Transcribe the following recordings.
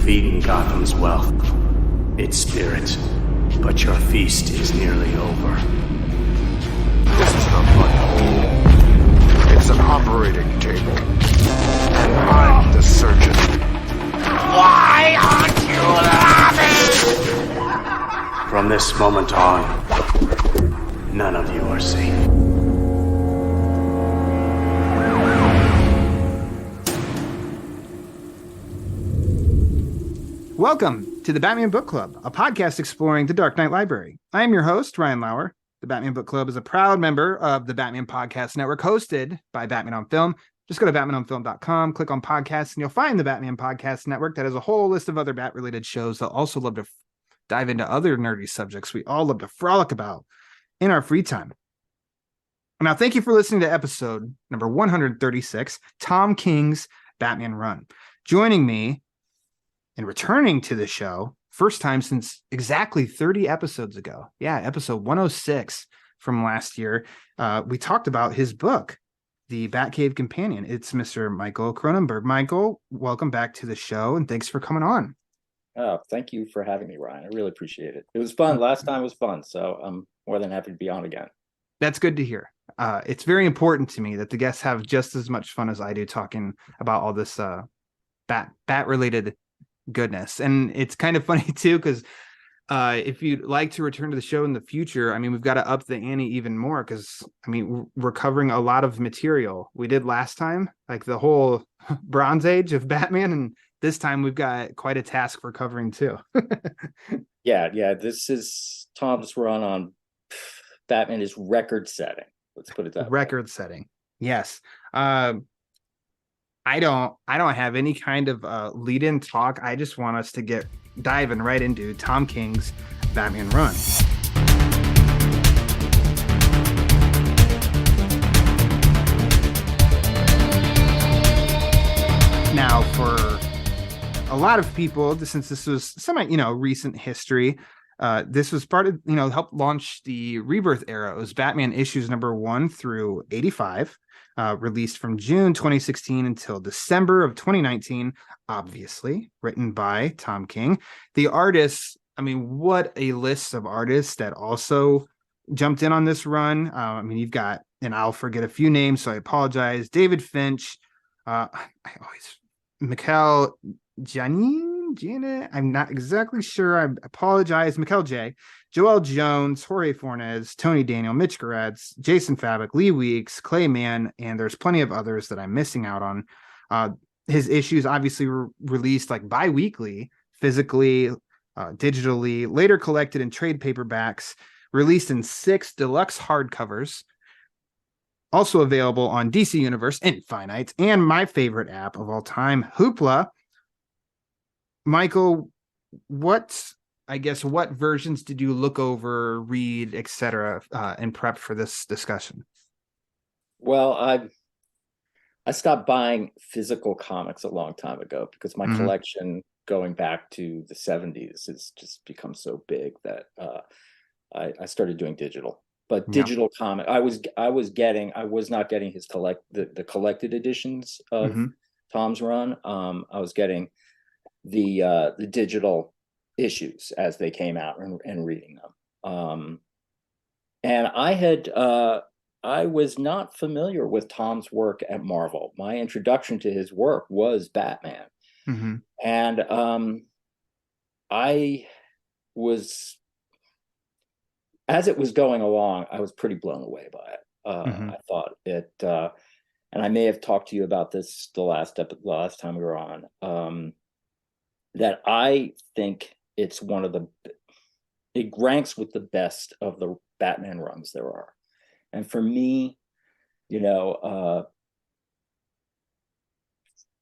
You've eaten Gotham's wealth, its spirit, but your feast is nearly over. This is not my home. It's an operating table. And I'm the surgeon. Why aren't you laughing? From this moment on, none of you are safe. Welcome to the Batman Book Club, a podcast exploring the Dark Knight Library. I am your host, Ryan Lauer. The Batman Book Club is a proud member of the Batman Podcast Network, hosted by Batman on Film. Just go to batmanonfilm.com, click on podcasts, and you'll find the Batman Podcast Network that has a whole list of other Bat-related shows that also love to dive into other nerdy subjects we all love to frolic about in our free time. Now, thank you for listening to episode number 136, Tom King's Batman Run. Joining me and returning to the show, first time since exactly 30 episodes ago. Yeah, episode 106 from last year. We talked about his book, The Batcave Companion. It's Mr. Michael Kronenberg. Michael, welcome back to the show, and thanks for coming on. Oh, thank you for having me, Ryan. I really appreciate it. It was fun. Last time was fun, so I'm more than happy to be on again. That's good to hear. It's very important to me that the guests have just as much fun as I do talking about all this bat-related goodness. And it's kind of funny too, because if you'd like to return to the show in the future, I mean, we've got to up the ante even more, because I mean, we're covering a lot of material. We did last time, like the whole Bronze Age of Batman, and this time we've got quite a task for covering too. Yeah, this is Tom's run on Batman is record setting. Let's put it that way. Record setting. Yes. I don't have any kind of lead-in talk. I just want us to get diving right into Tom King's Batman run. Now, for a lot of people, since this was semi, recent history, this was part of, helped launch the Rebirth era. It was Batman issues number 1 through 85. Released from June 2016 until December of 2019, obviously written by Tom King. The artists, I mean, what a list of artists that also jumped in on this run. I mean, you've got, and I'll forget a few names, so I apologize. David Finch, Mikhail Janet, I'm not exactly sure. I apologize. Mikhail J. Joel Jones, Jorge Fornes, Tony Daniel, Mitch Gerads, Jason Fabok, Lee Weeks, Clay Mann, and there's plenty of others that I'm missing out on. His issues obviously were released like bi-weekly, physically, digitally, later collected in trade paperbacks, released in 6 deluxe hardcovers, also available on DC Universe Infinite, and my favorite app of all time, Hoopla. Michael, what versions did you look over, read, etc., and prep for this discussion? Well, I stopped buying physical comics a long time ago because my collection going back to the 70s has just become so big that I started doing digital. But digital comic, I was not getting his the collected editions of Tom's run. I was getting the digital issues as they came out and reading them. And I was not familiar with Tom's work at Marvel. My introduction to his work was Batman. And I was, as it was going along, I was pretty blown away by it. I thought it, and I may have talked to you about this the last time we were on, that I think it's it ranks with the best of the Batman runs there are. And for me, the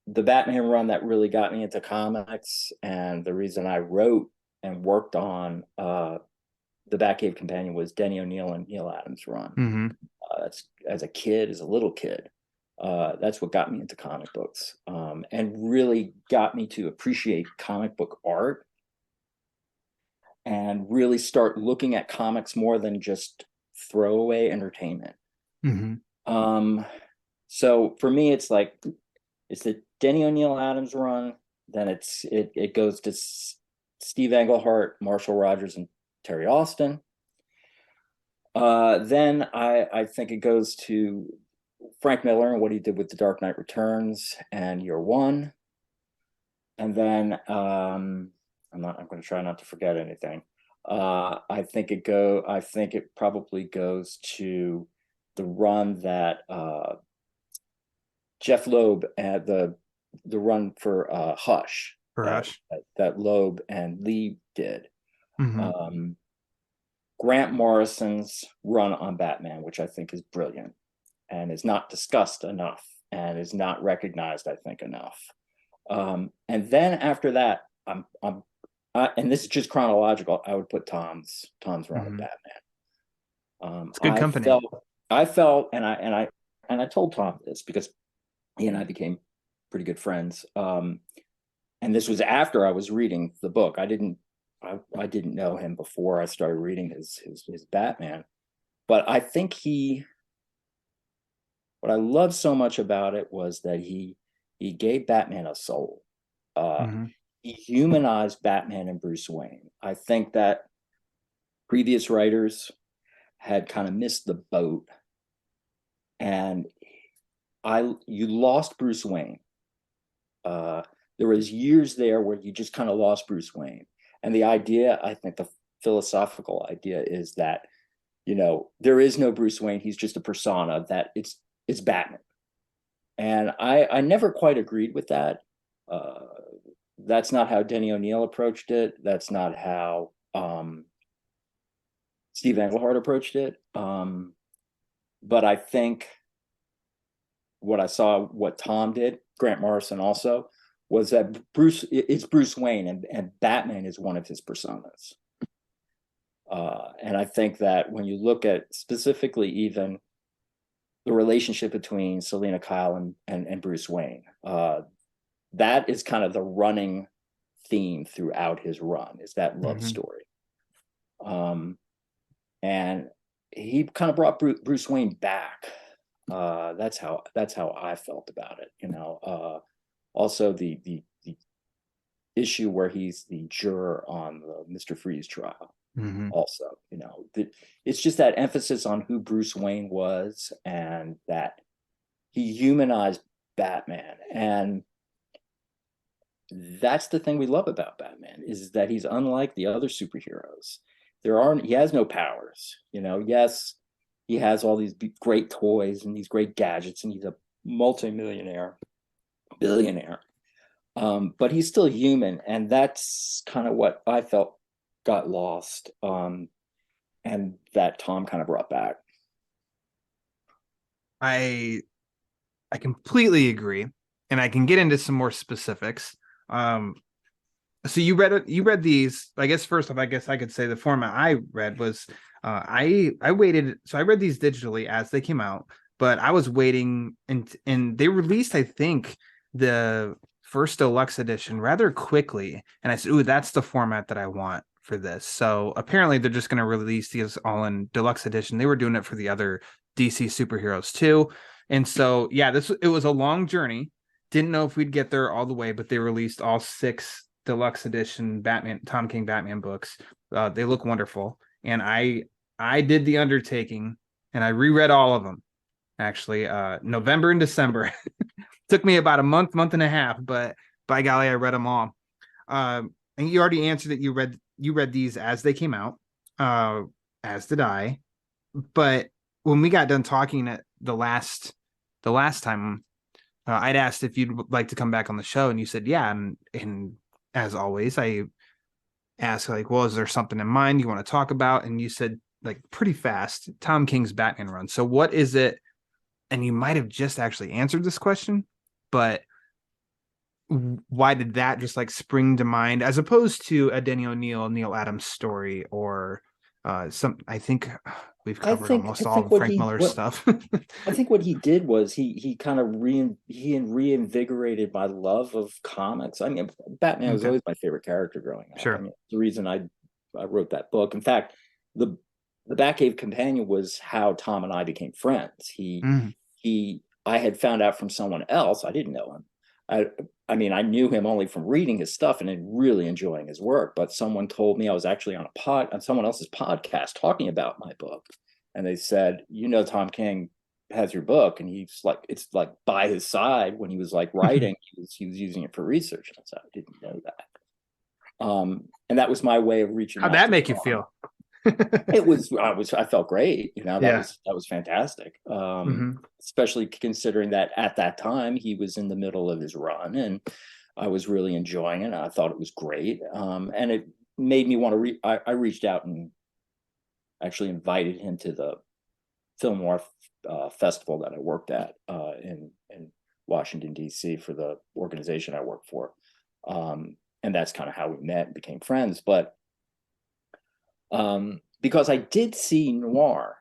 Batman run that really got me into comics, and the reason I wrote and worked on the Batcave Companion, was Denny O'Neil and Neil Adams' run. That's as a little kid. That's what got me into comic books, and really got me to appreciate comic book art and really start looking at comics more than just throwaway entertainment. So for me, it's the Denny O'Neil Adams run, then it goes to Steve Englehart, Marshall Rogers, and Terry Austin. Then I think it goes to Frank Miller and what he did with The Dark Knight Returns and Year One. And then I'm going to try not to forget anything. I think it probably goes to the run that Jeff Loeb had the run for Hush. That Loeb and Lee did. Mm-hmm. Grant Morrison's run on Batman, which I think is brilliant and is not discussed enough and is not recognized, I think, enough. And then after that, and this is just chronological, I would put Tom's run of Batman. It's good company. I felt, and I told Tom this because he and I became pretty good friends. And this was after I was reading the book. I didn't know him before I started reading his Batman, but I think what I loved so much about it was that he gave Batman a soul. He humanized Batman and Bruce Wayne. I think that previous writers had kind of missed the boat, and you lost Bruce Wayne. There was years there where you just kind of lost Bruce Wayne. And the idea, I think the philosophical idea is that, there is no Bruce Wayne. He's just a persona, that it's Batman. And I never quite agreed with that. That's not how Denny O'Neil approached it. That's not how Steve Englehart approached it. But I think what Tom did, Grant Morrison also, was that it's Bruce Wayne and Batman is one of his personas. And I think that when you look at specifically even the relationship between Selina Kyle and Bruce Wayne, that is kind of the running theme throughout his run, is that love story. And he kind of brought Bruce Wayne back. That's how I felt about it, Also, the issue where he's the juror on the Mr. Freeze trial. Also, it's just that emphasis on who Bruce Wayne was and that he humanized Batman. And that's the thing we love about Batman, is that he's unlike the other superheroes. He has no powers. Yes, he has all these great toys and these great gadgets, and he's a multimillionaire, billionaire, but he's still human, and that's kind of what I felt got lost, and that Tom kind of brought back. I completely agree, and I can get into some more specifics. So you read these. I guess first off, I could say the format I read was I waited. So I read these digitally as they came out, but I was waiting, and they released, I think, the first deluxe edition rather quickly, and I said, "Ooh, that's the format that I want for this." So apparently, they're just going to release these all in deluxe edition. They were doing it for the other DC superheroes too, and so yeah, it was a long journey. Didn't know if we'd get there all the way, but they released all 6 deluxe edition Tom King Batman books. They look wonderful, and I did the undertaking, and I reread all of them. Actually, November and December. Took me about a month and a half, but by golly, I read them all. And you already answered that you read these as they came out, as did I. But when we got done talking at the last time, I'd asked if you'd like to come back on the show, and you said yeah. And as always, I asked, like, well, is there something in mind you want to talk about? And you said, like, pretty fast, Tom King's Batman run. So what is it? And you might have just actually answered this question, but why did that just like spring to mind as opposed to a Denny O'Neil, Neil Adams story, or I think we've covered almost all of Frank Miller's stuff. I think what he did was he kind of reinvigorated my love of comics. I mean, Batman was always my favorite character growing up. Sure. I mean, the reason I wrote that book. In fact, the Batcave Companion was how Tom and I became friends. I had found out from someone else, I didn't know him, I mean, I knew him only from reading his stuff and really enjoying his work. But someone told me I was actually on someone else's podcast talking about my book, and they said, Tom King has your book, and he's like, it's like by his side when he was like writing, he was using it for research. And I said, I didn't know that. And that was my way of reaching. How'd that make you feel? I felt great. That was fantastic. Mm-hmm. Especially considering that at that time he was in the middle of his run, and I was really enjoying it. I thought it was great. And it made me want to I reached out and actually invited him to the film noir festival that I worked at in Washington, D.C. for the organization I work for. And that's kind of how we met and became friends. But because I did see noir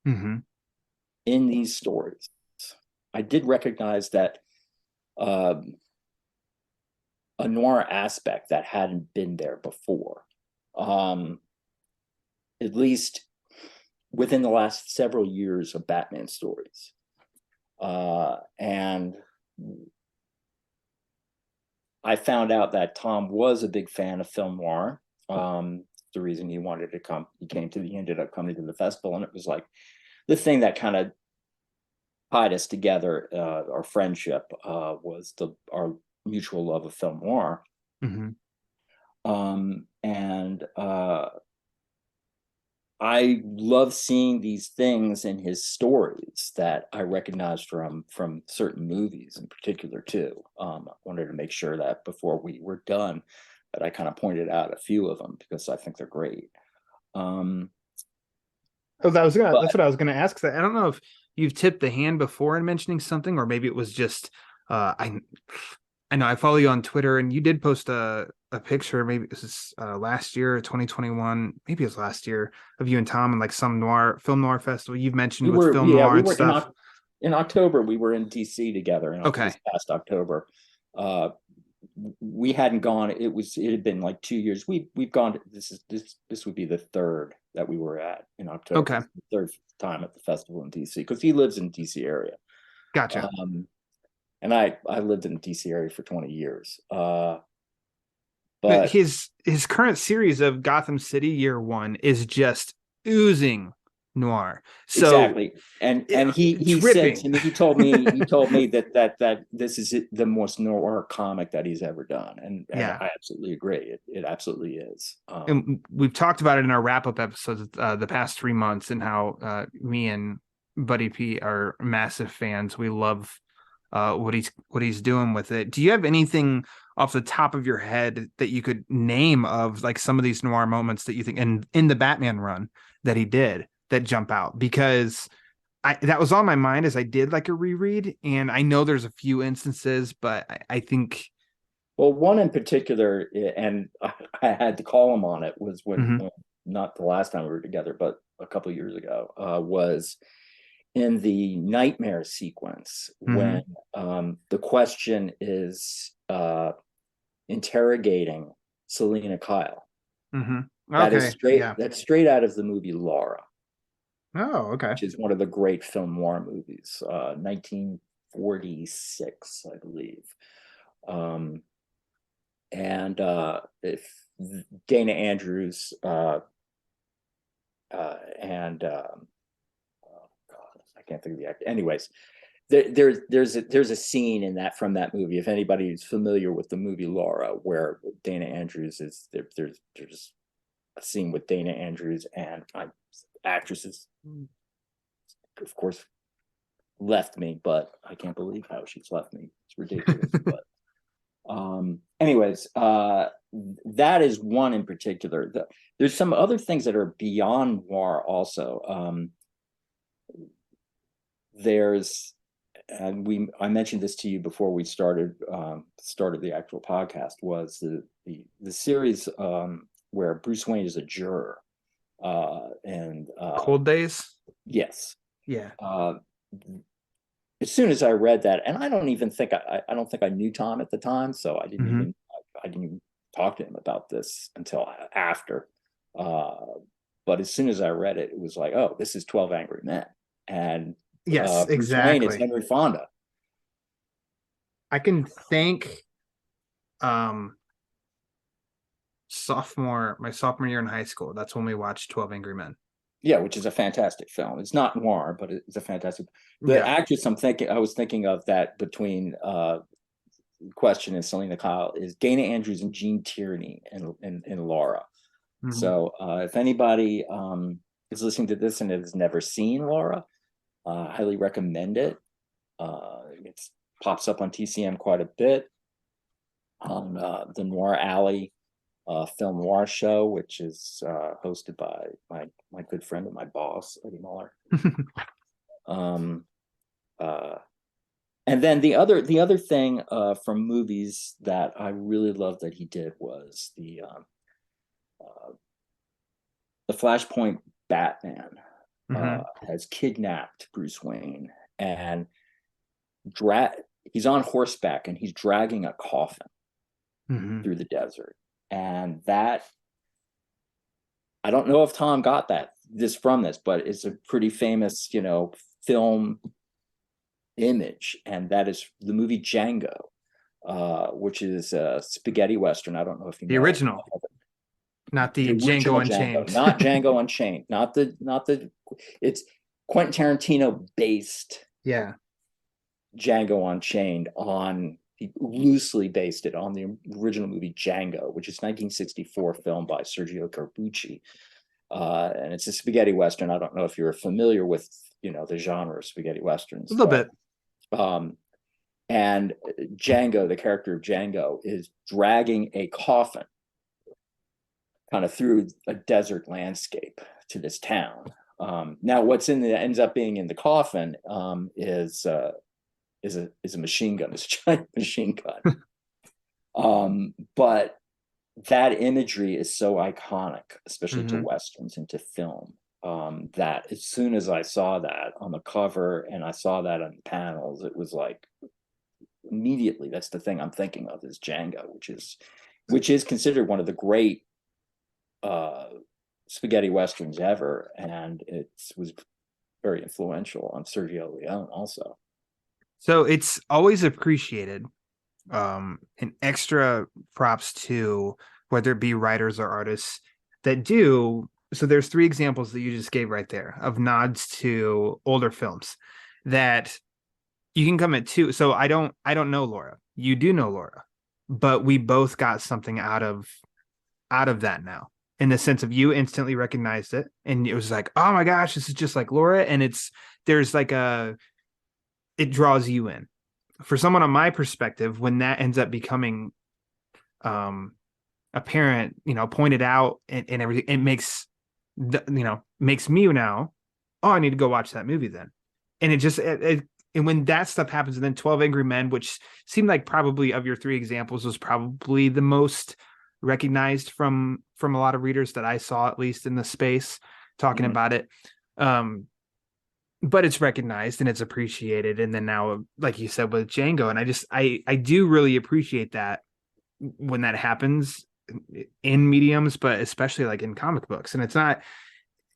mm-hmm. in these stories, I did recognize that a noir aspect that hadn't been there before, at least within the last several years of Batman stories. And I found out that Tom was a big fan of film noir. The reason he wanted to come, he ended up coming to the festival, and it was like the thing that kind of tied us together. Our friendship was our mutual love of film noir. Mm-hmm. And I love seeing these things in his stories that I recognized from certain movies in particular too. I wanted to make sure that before we were done, that I kind of pointed out a few of them because I think they're great. That's what I was gonna ask. I don't know if you've tipped the hand before in mentioning something, or maybe it was just I know I follow you on Twitter, and you did post a picture. Maybe this is last year, 2021. Maybe it was last year, of you and Tom in like some film noir festival. You've mentioned film noir and stuff. In October, we were in DC together. Okay, this past October. We hadn't gone. It had been like 2 years. We've gone. This would be the third that we were at in October. Okay, the third time at the festival in DC because he lives in DC area. Gotcha. And I lived in the DC area for 20 years. But his current series of Gotham City Year One is just oozing noir. So exactly, and he said to me, he told me that this is the most noir comic that he's ever done, and I absolutely agree. It absolutely is. And we've talked about it in our wrap up episodes the past 3 months, and how me and Buddy P are massive fans. We love what he's doing with it. Do you have anything off the top of your head that you could name of like some of these noir moments that you think in the Batman run that he did that jump out? Because that was on my mind as I did like a reread, and I know there's a few instances, but I think, well, one in particular, and I had to call him on it, was when not the last time we were together, but a couple of years ago, was in the nightmare sequence when the question is interrogating Selena Kyle. That's straight out of the movie Laura. Oh, okay. Which is one of the great film noir movies, 1946, I believe. And if Dana Andrews and I can't think of the actor. Anyways, there's a scene from that movie. If anybody is familiar with the movie Laura, where Dana Andrews is there's a scene with Dana Andrews and actresses, of course, left me, but I can't believe how she's left me. It's ridiculous. But anyways, that is one in particular. There's some other things that are beyond noir also. I mentioned this to you before we started the actual podcast, was the series where Bruce Wayne is a juror, and Cold Days. Yes. Yeah. As soon as I read that, and I don't think I knew Tom at the time, so I didn't even talk to him about this until after. But as soon as I read it, it was like, oh, this is 12 Angry Men, and yes, Bruce exactly. Wayne is Henry Fonda. I can thank my sophomore year in high school. That's when we watched 12 Angry Men. Yeah, which is a fantastic film. It's not noir, but it's a fantastic. The Yeah. actress I was thinking of that between Question and Selena Kyle is Dana Andrews and Gene Tierney and Laura. Mhm. So if anybody is listening to this and has never seen Laura, I highly recommend it. It pops up on TCM quite a bit on the Noir Alley film noir show, which is hosted by my good friend and my boss, Eddie Muller. And then the other thing from movies that I really loved that he did was the Flashpoint Batman has kidnapped Bruce Wayne and he's on horseback and he's dragging a coffin through the desert. And that, I don't know if Tom got this from this, but it's a pretty famous, film image. And that is the movie Django, which is a spaghetti Western. I don't know if you know the original, not the Django Unchained. Not Django Unchained, not the, it's Quentin Tarantino based Django Unchained he loosely based it on the original movie Django, which is 1964 film by Sergio Corbucci. And it's a spaghetti Western. I don't know if you're familiar with, the genre of spaghetti Westerns. A little bit. And Django, the character of Django, is dragging a coffin kind of through a desert landscape to this town. Now what's ends up being in the coffin is a machine gun. It's a giant machine gun. But that imagery is so iconic, especially to Westerns and to film, that as soon as I saw that on the cover and I saw that on the panels, it was like immediately that's the thing I'm thinking of is Django, which is considered one of the great spaghetti Westerns ever. And it was very influential on Sergio Leone also. So it's always appreciated. And extra props to whether it be writers or artists that do. So there's 3 examples that you just gave right there of nods to older films that you can come at 2. So I don't know Laura. You do know Laura, but we both got something out of that now, in the sense of you instantly recognized it and it was like, oh my gosh, this is just like Laura. And there's like it draws you in. For someone on my perspective, when that ends up becoming apparent, pointed out and everything, it makes me now, oh, I need to go watch that movie then. And it just, and when that stuff happens, and then 12 Angry Men, which seemed like probably of your 3 examples was probably the most recognized from a lot of readers that I saw, at least in the space talking about it. But it's recognized and it's appreciated. And then now, like you said, with Django, and I do really appreciate that when that happens in mediums, but especially like in comic books. And it's not,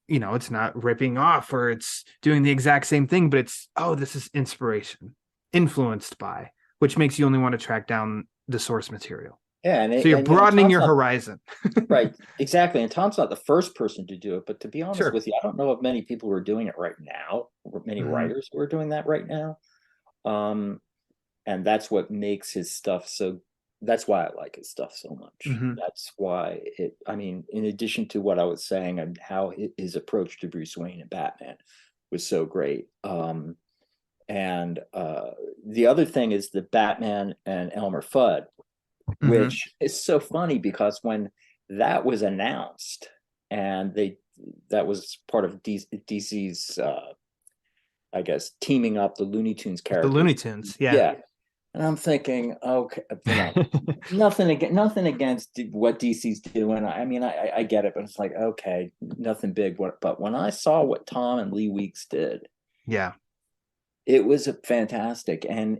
it's not ripping off or it's doing the exact same thing, but it's, oh, this is inspiration, influenced by, which makes you only want to track down the source material. Yeah, so you're broadening your horizon. Right, exactly. And Tom's not the first person to do it, but to be honest with you, I don't know of many people who are doing it right now, or many writers who are doing that right now. And that's what makes his stuff so. That's why I like his stuff so much. That's why in addition to what I was saying and how his approach to Bruce Wayne and Batman was so great. And the other thing is the Batman and Elmer Fudd, which is so funny because when that was announced and that was part of DC's, I guess, teaming up the Looney Tunes characters. The Looney Tunes, yeah. And I'm thinking, okay, nothing against what DC's doing. I get it, but it's like, okay, nothing big. But when I saw what Tom and Lee Weeks did, it was fantastic. And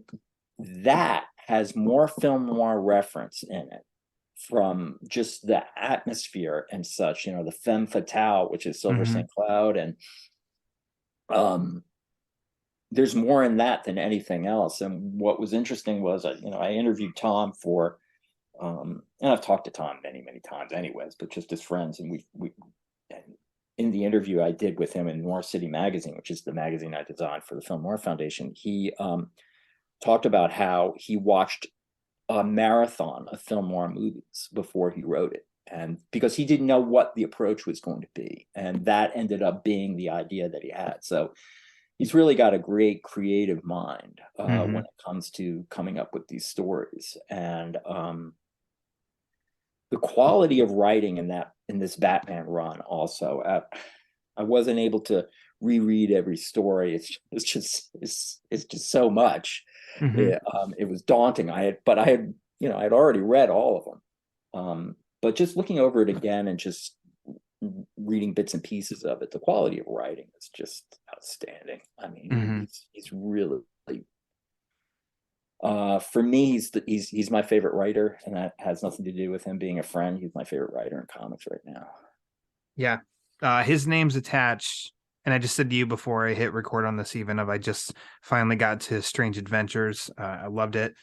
that has more film noir reference in it from just the atmosphere and such, the femme fatale, which is Silver St. Cloud, and there's more in that than anything else. And what was interesting was, I interviewed Tom for, and I've talked to Tom many, many times anyways, but just as friends. And we and in the interview I did with him in Noir City Magazine, which is the magazine I designed for the Film Noir Foundation, he talked about how he watched a marathon of film noir movies before he wrote it. And because he didn't know what the approach was going to be. And that ended up being the idea that he had. So he's really got a great creative mind when it comes to coming up with these stories. And the quality of writing in this Batman run also, I wasn't able to reread every story. It's just so much. It was daunting. I had already read all of them. But just looking over it again and just reading bits and pieces of it, the quality of writing is just outstanding. I mean, he's really, for me, he's my favorite writer, and that has nothing to do with him being a friend. He's my favorite writer in comics right now. Yeah. His name's attached. And I just said to you before I hit record on this, even I just finally got to Strange Adventures. I loved it.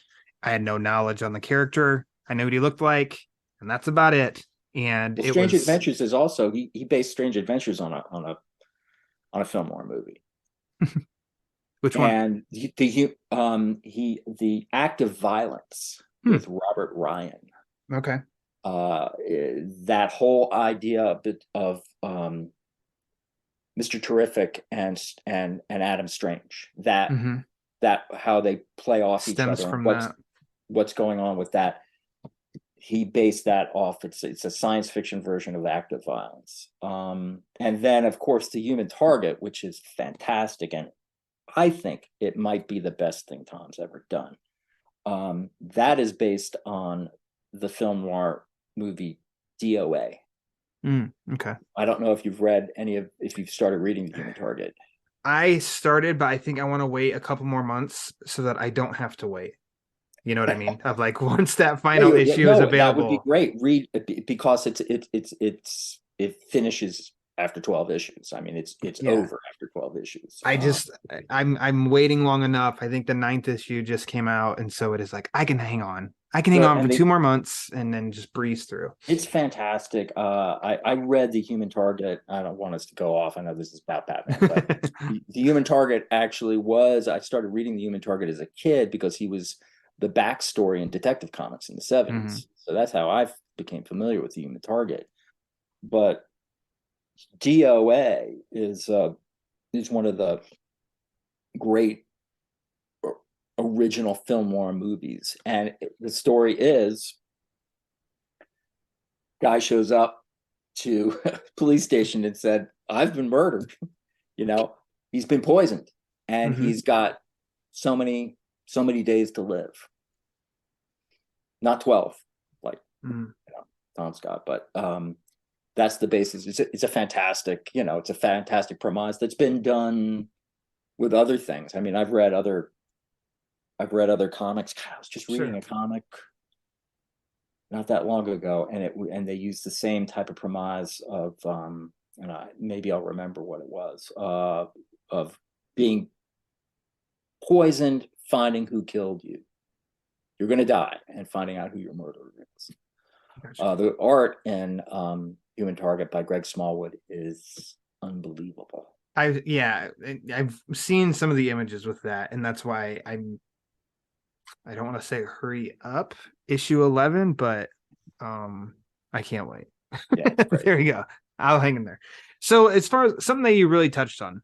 I had no knowledge on the character. I knew what he looked like, and that's about it. And Strange Adventures is also he based Strange Adventures on a film noir movie. Which one? And the Act of Violence with Robert Ryan. Okay. That whole idea of Mr. Terrific and Adam Strange, that how they play off each other, from what's going on with that. He based that off. It's a science fiction version of Act of Violence. And then, of course, The Human Target, which is fantastic. And I think it might be the best thing Tom's ever done. That is based on the film noir movie DOA. Okay. I don't know if you've read if you've started reading The Human Target. I started, but I think I want to wait a couple more months so that I don't have to wait. You know what I mean? Of like, once that final issue is available. That would be great. Read, because it finishes after 12 issues. I mean, it's over after 12 issues. I'm waiting long enough. I think the 9th issue just came out, and so it is like I can hang on. I can hang on for 2 more months and then just breeze through. It's fantastic. I read The Human Target. I don't want us to go off. I know this is about Batman, but the Human Target actually was. I started reading The Human Target as a kid because he was the backstory in Detective Comics in the 70s. So that's how I became familiar with The Human Target. But DOA is one of the great original film noir movies. And the story is, guy shows up to a police station and said, I've been murdered. He's been poisoned, and he's got so many days to live. Not 12, like Tom Scott, but that's the basis. It's a fantastic, it's a fantastic premise that's been done with other things. I mean, I've read other comics. God, I was just reading a comic not that long ago, and they used the same type of premise of maybe I'll remember what it was, of being poisoned, finding who killed you. You're going to die, and finding out who your murderer is. Gotcha. The art in Human Target by Greg Smallwood is unbelievable. I've seen some of the images with that, and that's why I don't want to say hurry up issue 11, but I can't wait. Yeah, there you go. I'll hang in there. So as far as something that you really touched on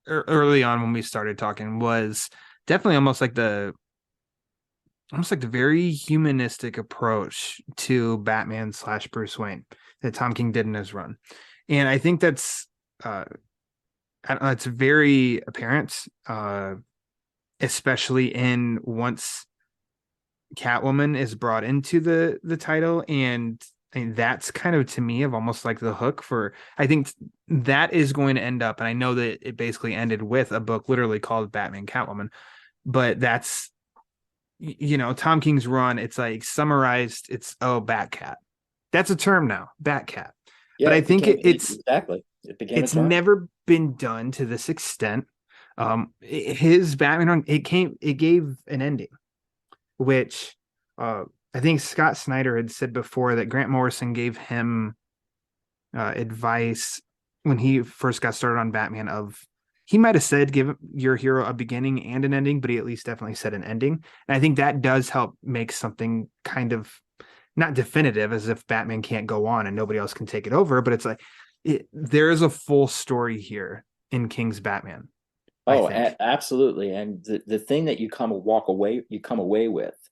early on when we started talking was definitely almost like the very humanistic approach to Batman / Bruce Wayne that Tom King did in his run. And I think that's it's very apparent, especially in once Catwoman is brought into the title, and that's kind of, to me, of almost like the hook for, I think that is going to end up, and I know that it basically ended with a book literally called Batman Catwoman, but that's, Tom King's run, it's like summarized, it's BatCat. That's a term now, BatCat. Yeah, but I think it's exactly. It became it's never been done to this extent. His Batman run, it gave an ending, which I think Scott Snyder had said before that Grant Morrison gave him advice when he first got started on Batman of he might have said give your hero a beginning and an ending, but he at least definitely said an ending. And I think that does help make something kind of not definitive, as if Batman can't go on and nobody else can take it over, but it's like there is a full story here in King's Batman. Oh, absolutely. And the thing that you come away with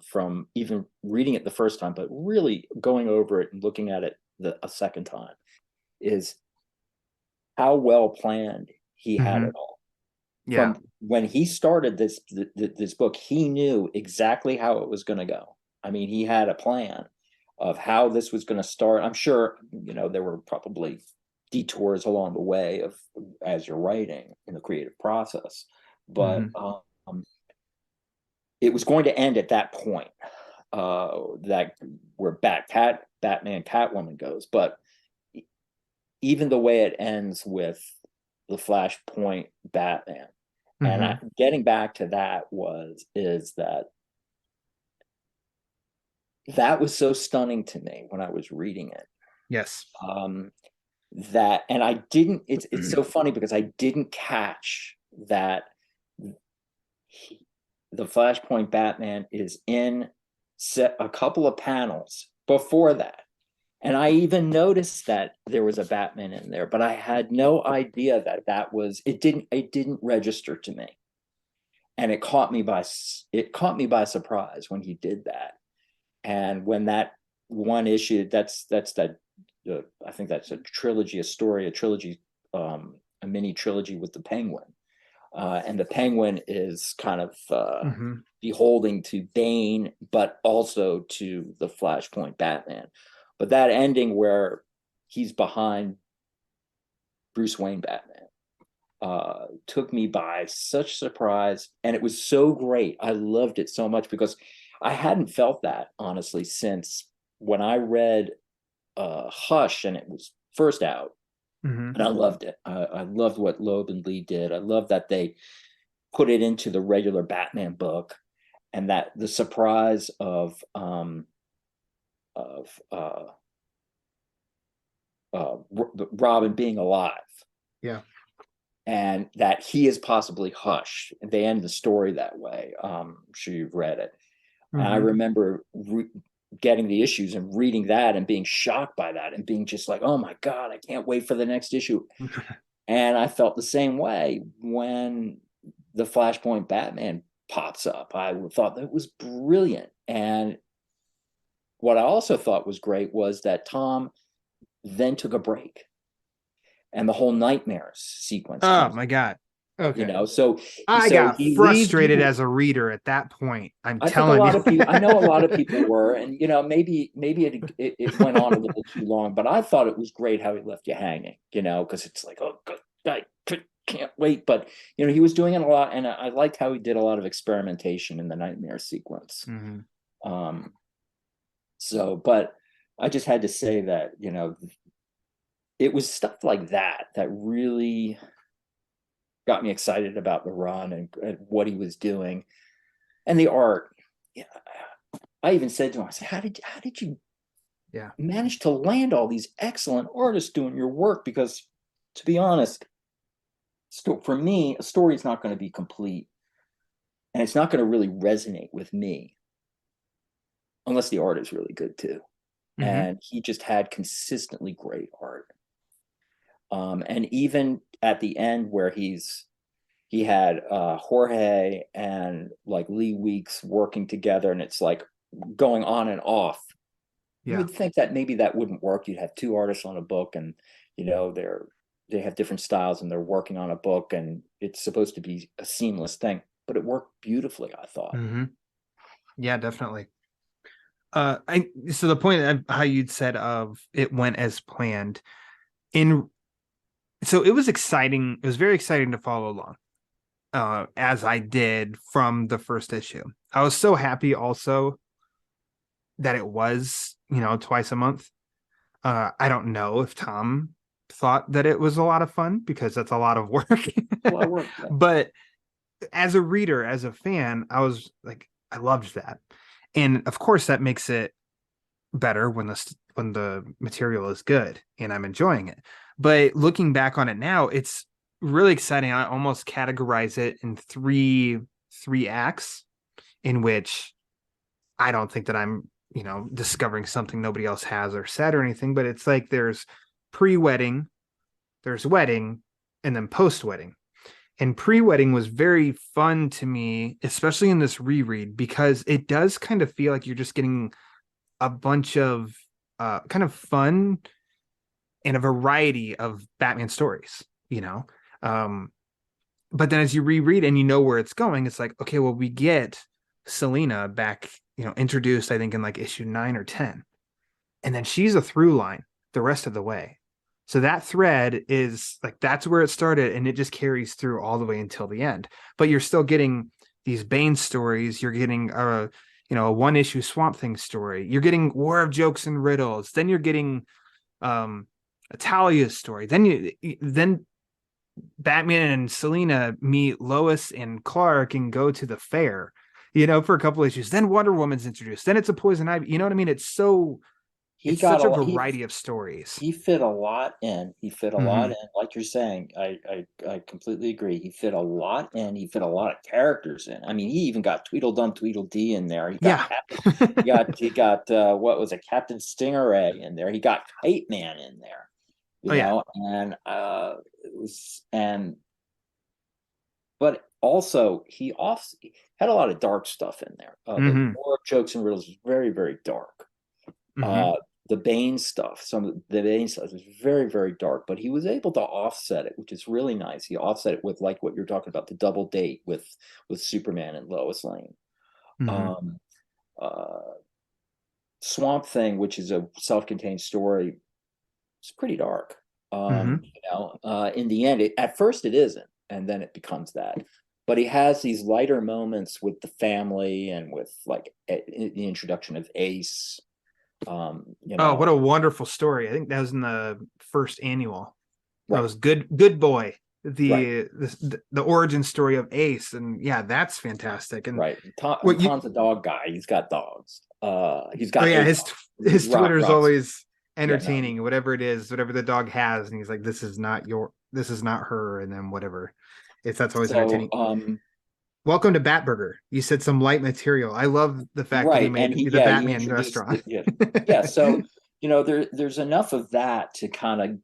from even reading it the first time, but really going over it and looking at it a second time, is how well planned he had it all. Yeah. From when he started this book, he knew exactly how it was going to go. I mean, he had a plan of how this was going to start. I'm sure, there were probably detours along the way as you're writing in the creative process, but it was going to end at that point, that where BatCat, Batman, Catwoman goes. But even the way it ends with the Flashpoint Batman, and getting back to that is that was so stunning to me when I was reading it. Yes. That, and I didn't, it's so funny because I didn't catch that the Flashpoint Batman is in a couple of panels before that. And I even noticed that there was a Batman in there, but I had no idea that was, it didn't register to me. And it caught me by surprise when he did that. And when that one issue, that's that, I think that's a trilogy, a mini trilogy with the Penguin. And the Penguin is kind of beholding to Bane, but also to the Flashpoint Batman. But that ending where he's behind Bruce Wayne Batman took me by such surprise. And it was so great. I loved it so much because I hadn't felt that, honestly, since when I read Hush and it was first out. And I loved it. I loved what Loeb and Lee did. I love that they put it into the regular Batman book, and that the surprise of Robin being alive. Yeah. And that he is possibly Hush. They end the story that way. I'm sure you've read it. And I remember getting the issues and reading that and being shocked by that and being just like, oh my God, I can't wait for the next issue. And I felt the same way when the Flashpoint Batman pops up. I thought that was brilliant. And what I also thought was great was that Tom then took a break and the whole nightmares sequence. Oh my God. Okay. So I got frustrated as a reader at that point. I know a lot of people were, and maybe it went on a little too long, but I thought it was great how he left you hanging, because it's like, oh, God, I can't wait. But he was doing it a lot, and I liked how he did a lot of experimentation in the nightmare sequence. But I just had to say that it was stuff like that really got me excited about the run and what he was doing, and the art. I even said to him, I said, how did you manage to land all these excellent artists doing your work? Because to be honest, for me, a story is not going to be complete, and it's not going to really resonate with me unless the art is really good too. And he just had consistently great art. And even at the end where he had Jorge and like Lee Weeks working together, and it's like going on and off. You would think that maybe that wouldn't work. You'd have two artists on a book, and they have different styles, and they're working on a book, and it's supposed to be a seamless thing. But it worked beautifully, I thought. Yeah, definitely. So the point of how you'd said of it went as planned so it was exciting. It was very exciting to follow along, as I did from the first issue. I was so happy also that it was, twice a month. I don't know if Tom thought that it was a lot of fun because that's a lot of work. A lot of work, yeah. But as a reader, as a fan, I was like, I loved that. And of course that makes it better when the material is good and I'm enjoying it. But looking back on it now, it's really exciting. I almost categorize it in three acts in which I don't think that I'm, discovering something nobody else has or said or anything, but it's like there's pre-wedding, there's wedding, and then post-wedding. And pre-wedding was very fun to me, especially in this reread, because it does kind of feel like you're just getting a bunch of kind of fun and a variety of Batman stories, but then as you reread and you know where it's going, it's like, okay, well, we get Selina back, introduced, I think in like issue 9 or 10. And then she's a through line the rest of the way. So that thread is like, that's where it started. And it just carries through all the way until the end. But you're still getting these Bane stories. You're getting a 1-issue Swamp Thing story. You're getting War of Jokes and Riddles. Then you're getting Talia's story. Then Batman and Selina meet Lois and Clark and go to the fair, for a couple issues. Then Wonder Woman's introduced. Then it's a Poison Ivy. You know what I mean? It's such a variety of stories. He fit a lot in. Like you're saying. I completely agree. He fit a lot in. He fit a lot of characters in. I mean, he even got Tweedledum Tweedledee in there. He got he got what was it, Captain Stingeray in there. He got Kite Man in there. And but also he had a lot of dark stuff in there. The War of Jokes and Riddles was very, very dark. The Bane stuff, some of the Bane stuff was very, very dark, but he was able to offset it, which is really nice. He offset it with like what you're talking about, the double date with Superman and Lois Lane. Swamp Thing, which is a self-contained story, it's pretty dark. In the end, at first it isn't, and then it becomes that. But he has these lighter moments with the family and with like the introduction of Ace. Oh, what a wonderful story! I think that was in the first annual. Right. That was Good Boy, the origin story of Ace, and yeah, that's fantastic. And Tom's a dog guy. He's got dogs. He's got. His Twitter's always entertaining. Whatever it is, whatever the dog has, and he's like, this is not her, and then whatever. That's always entertaining. Welcome to Batburger. You said some light material. I love the fact that he made the Batman restaurant. So there's enough of that to kind of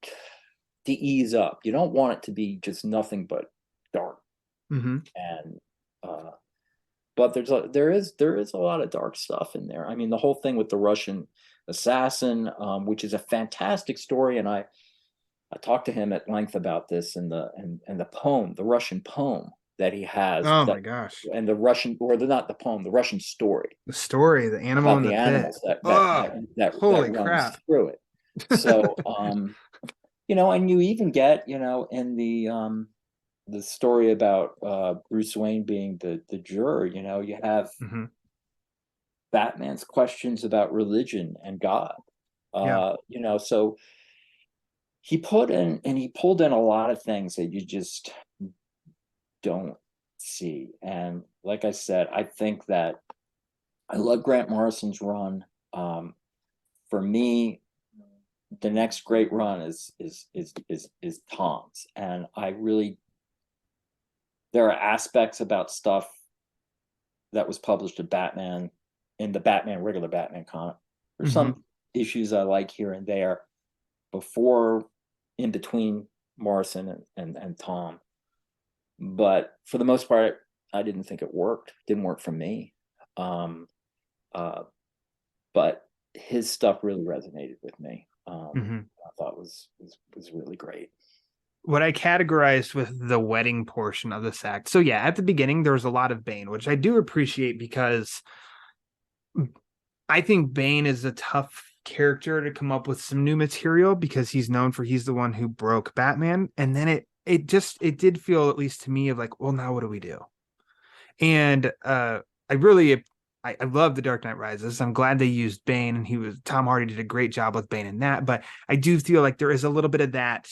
to ease up. You don't want it to be just nothing but dark. And but there is a lot of dark stuff in there. I mean, the whole thing with the Russian assassin, which is a fantastic story, and I talked to him at length about this and the poem, the Russian poem that he has. Oh my gosh. And the Russian, or not the poem, the Russian story. The story, the animal in the animals pit. that holy runs crap. Through it. So and you even get, in the story about Bruce Wayne being the juror, you have Batman's questions about religion and God. So he pulled in a lot of things that you just don't see. And like I said, I think that I love Grant Morrison's run. For me, the next great run is Tom's, and there are aspects about stuff that was published in Batman, in the regular Batman comic. There's some issues I like here and there in between Morrison and Tom. But for the most part, I didn't think it worked. It didn't work for me. But his stuff really resonated with me. I thought was really great. What I categorized with the wedding portion of this act. So yeah, at the beginning, there was a lot of Bane, which I do appreciate because I think Bane is a tough character to come up with some new material because he's the one who broke Batman. And then it did feel, at least to me, of like, well, now what do we do? And I I love The Dark Knight Rises. I'm glad they used Bane, and Tom Hardy did a great job with Bane in that. But I do feel like there is a little bit of that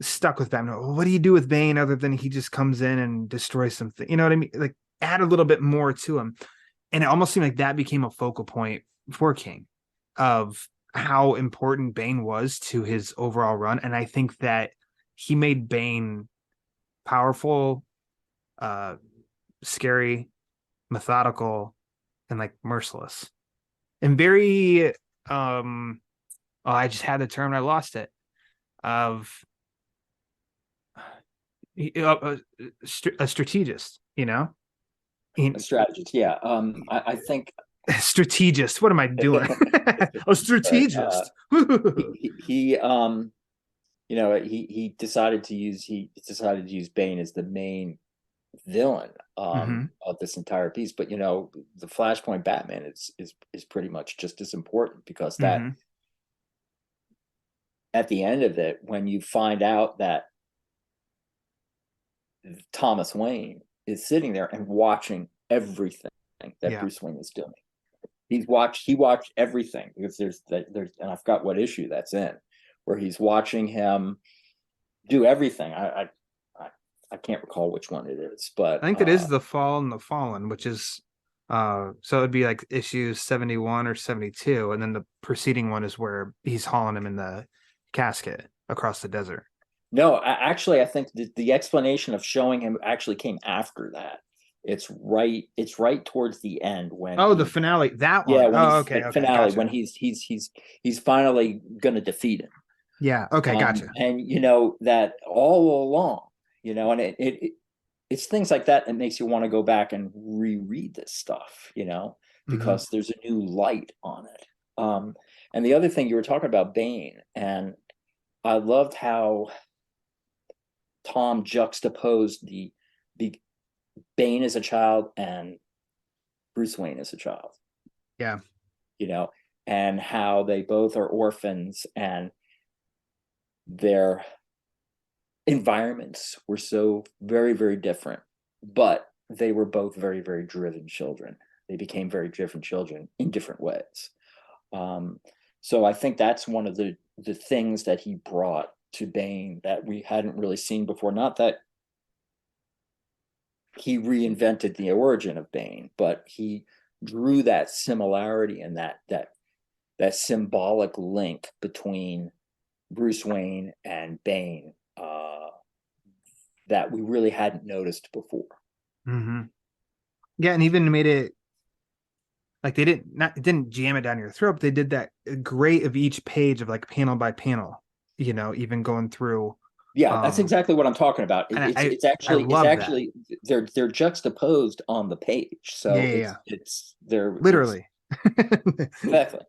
stuck with Batman. Well, what do you do with Bane other than he just comes in and destroys something? You know what I mean? Like add a little bit more to him. And it almost seemed like that became a focal point for King of how important Bane was to his overall run. And I think that he made Bane powerful, scary, methodical, and like merciless. And very I just had the term and I lost it. Of a strategist, you know? A strategist, yeah. I think strategist. What am I doing? A strategist. he you know, he decided to use Bane as the main villain of this entire piece. But you know, the Flashpoint Batman is pretty much just as important, because that at the end of it, when you find out that Thomas Wayne is sitting there and watching everything that Bruce Wayne is doing. He watched everything, because there's and I forgot what issue that's in, where he's watching him do everything. I can't recall which one it is, but I think it is The Fall and the Fallen, which is so it'd be like issues 71 or 72, and then the preceding one is where he's hauling him in the casket across the desert. No, actually, I think the explanation of showing him actually came after that. It's right towards the end when the finale, that one. Yeah, when okay, finale, gotcha. when he's finally gonna defeat him. Yeah, okay, gotcha. And you know that all along, you know, and it's things like that makes you want to go back and reread this stuff, you know, because there's a new light on it. And the other thing, you were talking about Bane, and I loved how Tom juxtaposed the Bane as a child and Bruce Wayne as a child. Yeah. You know, and how they both are orphans, and their environments were so very, very different, but they were both very, very driven children. They became very driven children in different ways. So I think that's one of the things that he brought to Bane that we hadn't really seen before. Not that he reinvented the origin of Bane, but he drew that similarity and that symbolic link between Bruce Wayne and Bane that we really hadn't noticed before. Yeah, and even made it like they didn't jam it down your throat, but they did that great of each page of like panel by panel, you know, even going through. Yeah, that's exactly what I'm talking about. It's actually they're juxtaposed on the page, so they're literally exactly.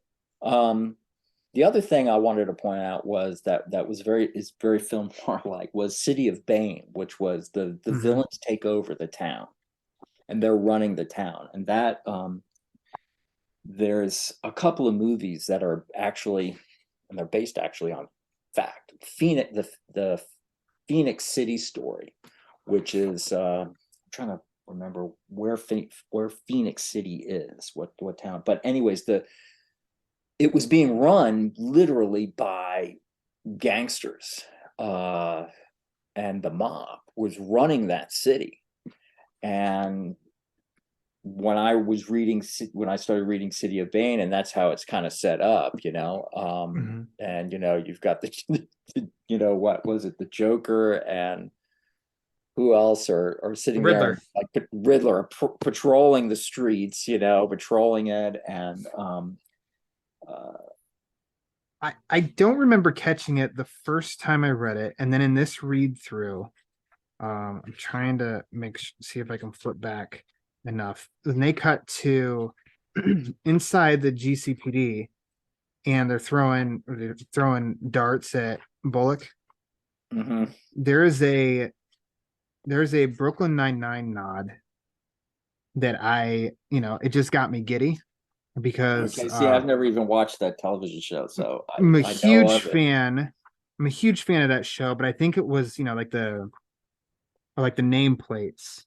The other thing I wanted to point out was that was very film noir-like was City of Bane, which was the villains take over the town, and they're running the town, and that there's a couple of movies that are actually, and they're based actually on fact. The Phoenix City story, which is I'm trying to remember where Phoenix City is, what town. But anyways, it was being run literally by gangsters, and the mob was running that city. And when I started reading City of Bane, and that's how it's kind of set up, you know, and you know, you've got the you know, what was it, the Joker and who else are sitting Riddler. there, like Riddler patrolling the streets, you know, patrolling it, and I don't remember catching it the first time I read it, and then in this read through, I'm trying to see if I can flip back enough. Then they cut to inside the GCPD, and they're throwing darts at Bullock. There's a Brooklyn Nine-Nine nod that it just got me giddy. Because I've never even watched that television show, so I'm a huge fan. I'm a huge fan of that show, but I think it was like the nameplates.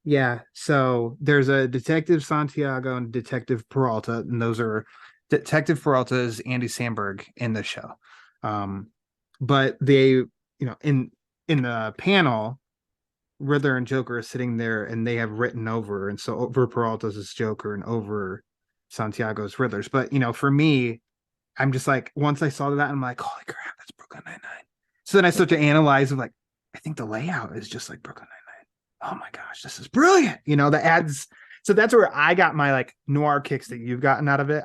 Yeah. So there's a Detective Santiago and Detective Peralta, and those are Detective Peralta is Andy Samberg in the show. But they, in the panel, Riddler and Joker are sitting there and they have written over, and so over Peralta's is Joker and over Santiago's Riddler's. But for me, I'm just like, once I saw that, I'm like, holy crap, that's Brooklyn Nine-Nine. So then I start to analyze, I'm like, I think the layout is just like Brooklyn Nine-Nine. Oh my gosh, this is brilliant. That adds. So that's where I got my like noir kicks that you've gotten out of it.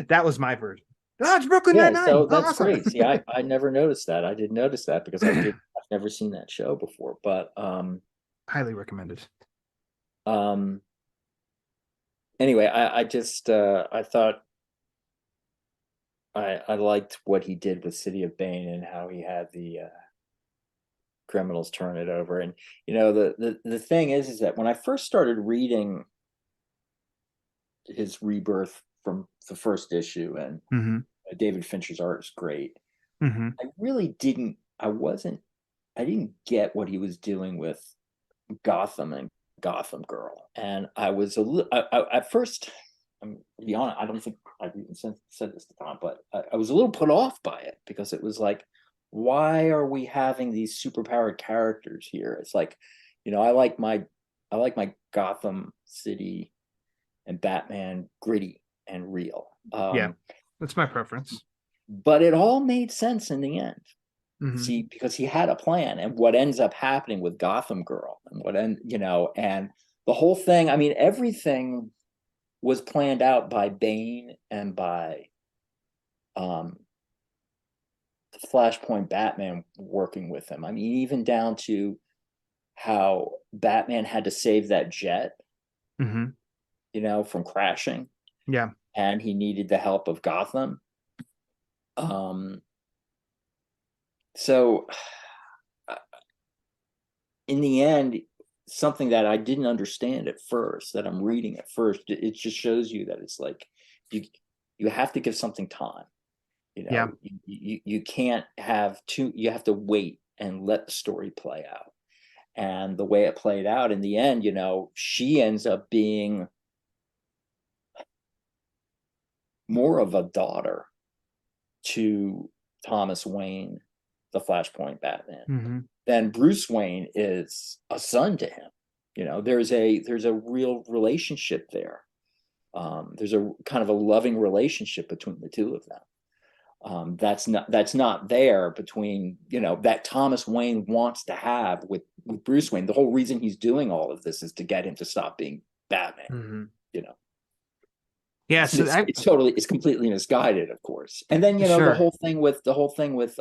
That was my version. Oh, it's Brooklyn Yeah, Nine-Nine. so that's Awesome. great. See, I never noticed that. I didn't notice that because I've never seen that show before. But Highly recommended. anyway, I just I thought I liked what he did with City of Bane and how he had the criminals turn it over. And the thing is that when I first started reading his rebirth from the first issue, and Mm-hmm. David Fincher's art is great. Mm-hmm. I really didn't. I didn't get what he was doing with Gotham and Gotham Girl, and I was at first. I'm to be honest, I don't think I've even said this to Tom, but I was a little put off by it because it was like, why are we having these superpowered characters here? It's like, I like my Gotham City and Batman gritty and real. Yeah, that's my preference. But it all made sense in the end. Mm-hmm. See, because he had a plan, and what ends up happening with Gotham Girl and and the whole thing, I mean, everything was planned out by Bane and by Flashpoint Batman working with him. I mean, even down to how Batman had to save that jet, Mm-hmm. From crashing. Yeah. And he needed the help of Gotham. So in the end, something that I didn't understand at first, that I'm reading at first, it just shows you that it's like you have to give something time. Yeah. You can't have you have to wait and let the story play out. And the way it played out in the end, she ends up being more of a daughter to Thomas Wayne, the Flashpoint Batman, than Bruce Wayne is a son to him. There's a real relationship there. There's a kind of a loving relationship between the two of them. That's not there between, that Thomas Wayne wants to have with Bruce Wayne. The whole reason he's doing all of this is to get him to stop being Batman. Yeah, so it's completely misguided, of course. And then Sure. the whole thing with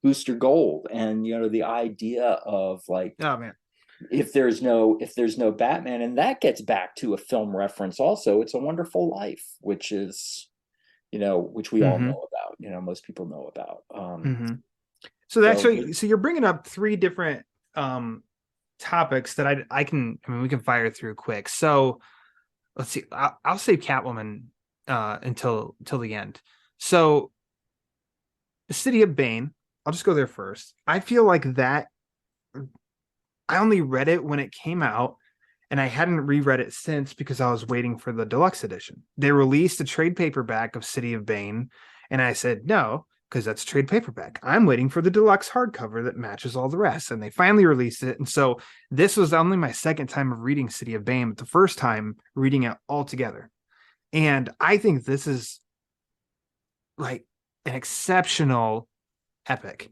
Booster Gold, and the idea of like, oh man, if there's no Batman, and that gets back to a film reference also. It's a Wonderful Life, which is which we all know about. Most people know about. So that's so you're bringing up three different topics that I mean we can fire through quick. So let's see. I'll save Catwoman until the end. So the City of Bane, I'll just go there first. I feel like that I only read it when it came out, and I hadn't reread it since because I was waiting for the deluxe edition. They released a trade paperback of City of Bane, and I said no, because that's a trade paperback. I'm waiting for the deluxe hardcover that matches all the rest. And they finally released it. And so this was only my second time of reading City of Bane, but the first time reading it all together. And I think this is like an exceptional epic.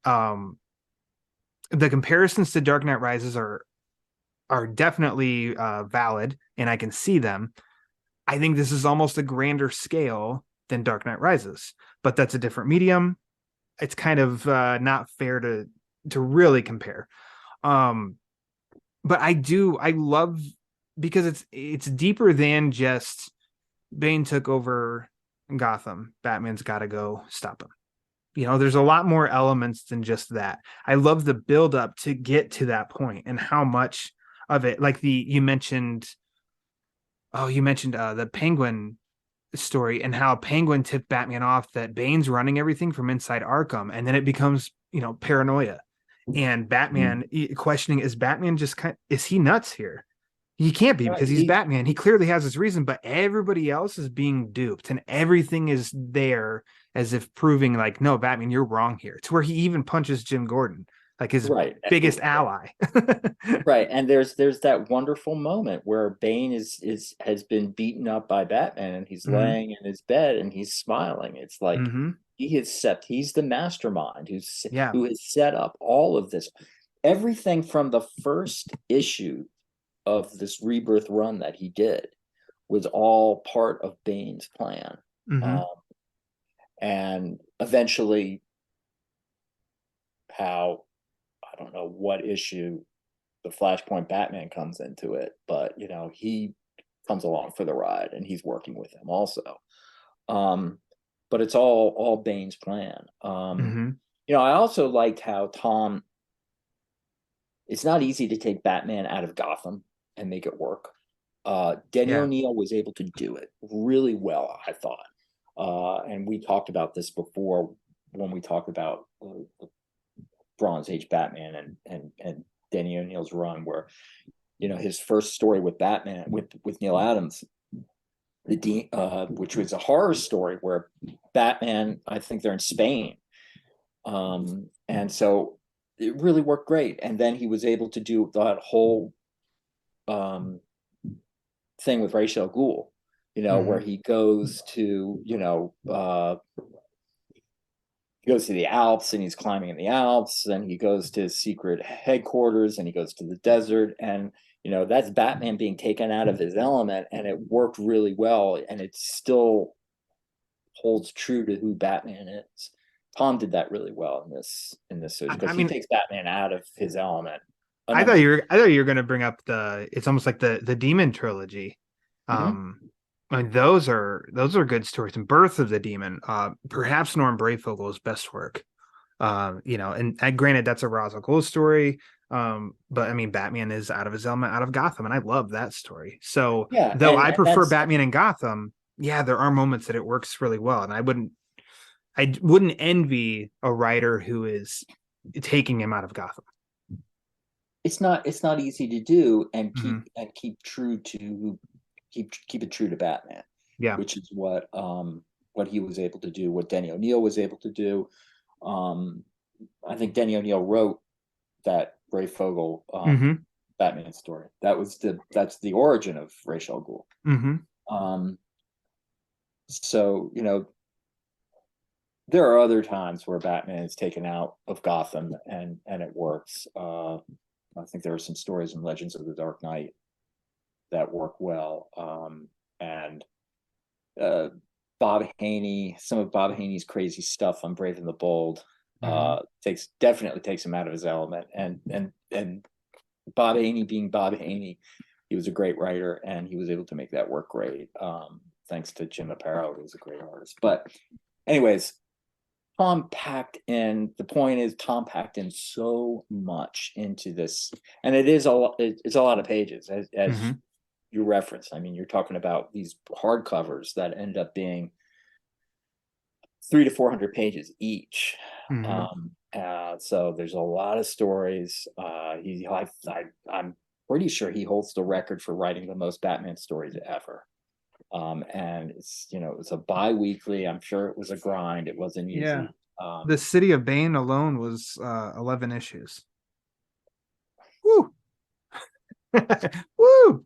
The comparisons to Dark Knight Rises are definitely valid, and I can see them. I think this is almost a grander scale than Dark Knight Rises, but that's a different medium. It's kind of not fair to really compare. But I love, because it's deeper than just Bane took over Gotham, Batman's got to go stop him. There's a lot more elements than just that. I love the build up to get to that point, and how much of it, like you mentioned the Penguin story, and how Penguin tipped Batman off that Bane's running everything from inside Arkham, and then it becomes paranoia, and Batman questioning, is Batman just is he nuts here? He can't be, because he's Batman. He clearly has his reason, but everybody else is being duped, and everything is there as if proving like, no, Batman, you're wrong here. To where he even punches Jim Gordon, like his biggest ally. Right. And there's that wonderful moment where Bane has been beaten up by Batman, and he's laying in his bed and he's smiling. It's like he's the mastermind who has set up all of this. Everything from the first issue of this Rebirth run that he did was all part of Bane's plan. And eventually, how, I don't know what issue the Flashpoint Batman comes into it, but he comes along for the ride, and he's working with him also. But it's all Bane's plan. I also liked how Tom. It's not easy to take Batman out of Gotham and make it work. Denny O'Neil was able to do it really well, I thought. And we talked about this before when we talked about Bronze Age Batman and Denny O'Neil's run, where his first story with Batman with Neil Adams, which was a horror story where Batman, I think they're in Spain, and so it really worked great. And then he was able to do that whole thing with Ra's al Ghul, where he goes to he goes to the Alps, and he's climbing in the Alps, and he goes to his secret headquarters, and he goes to the desert, and that's Batman being taken out of his element, and it worked really well, and it still holds true to who Batman is. Tom did that really well in this series, because he takes Batman out of his element. I thought you were going to bring up it's almost like the Demon trilogy. I mean, those are good stories. And Birth of the Demon, perhaps Norm Brayfogel's best work. And granted, that's a Ra's al Ghul story. But I mean, Batman is out of his element, out of Gotham, and I love that story. So though I prefer Batman in Gotham, there are moments that it works really well, and I wouldn't envy a writer who is taking him out of Gotham. It's not easy to do, and keep it true to Batman. Which is what he was able to do, what Denny O'Neil was able to do. I think Denny O'Neil wrote that Brayfogle Batman story. That's the origin of Ra's al Ghul. So there are other times where Batman is taken out of Gotham and it works. I think there are some stories in Legends of the Dark Knight that work well. And Bob Haney, some of Bob Haney's crazy stuff on Brave and the Bold definitely takes him out of his element. And Bob Haney being Bob Haney, he was a great writer, and he was able to make that work great. Thanks to Jim Aparo, who was a great artist. But anyways, Tom packed in so much into this, and it's a lot of pages, as you referenced. I mean, you're talking about these hardcovers that end up being 300 to 400 pages each. So there's a lot of stories. I'm pretty sure he holds the record for writing the most Batman stories ever. And it's a bi-weekly. I'm sure it was a grind. It wasn't easy. The City of Bane alone was 11 issues. Woo. Woo.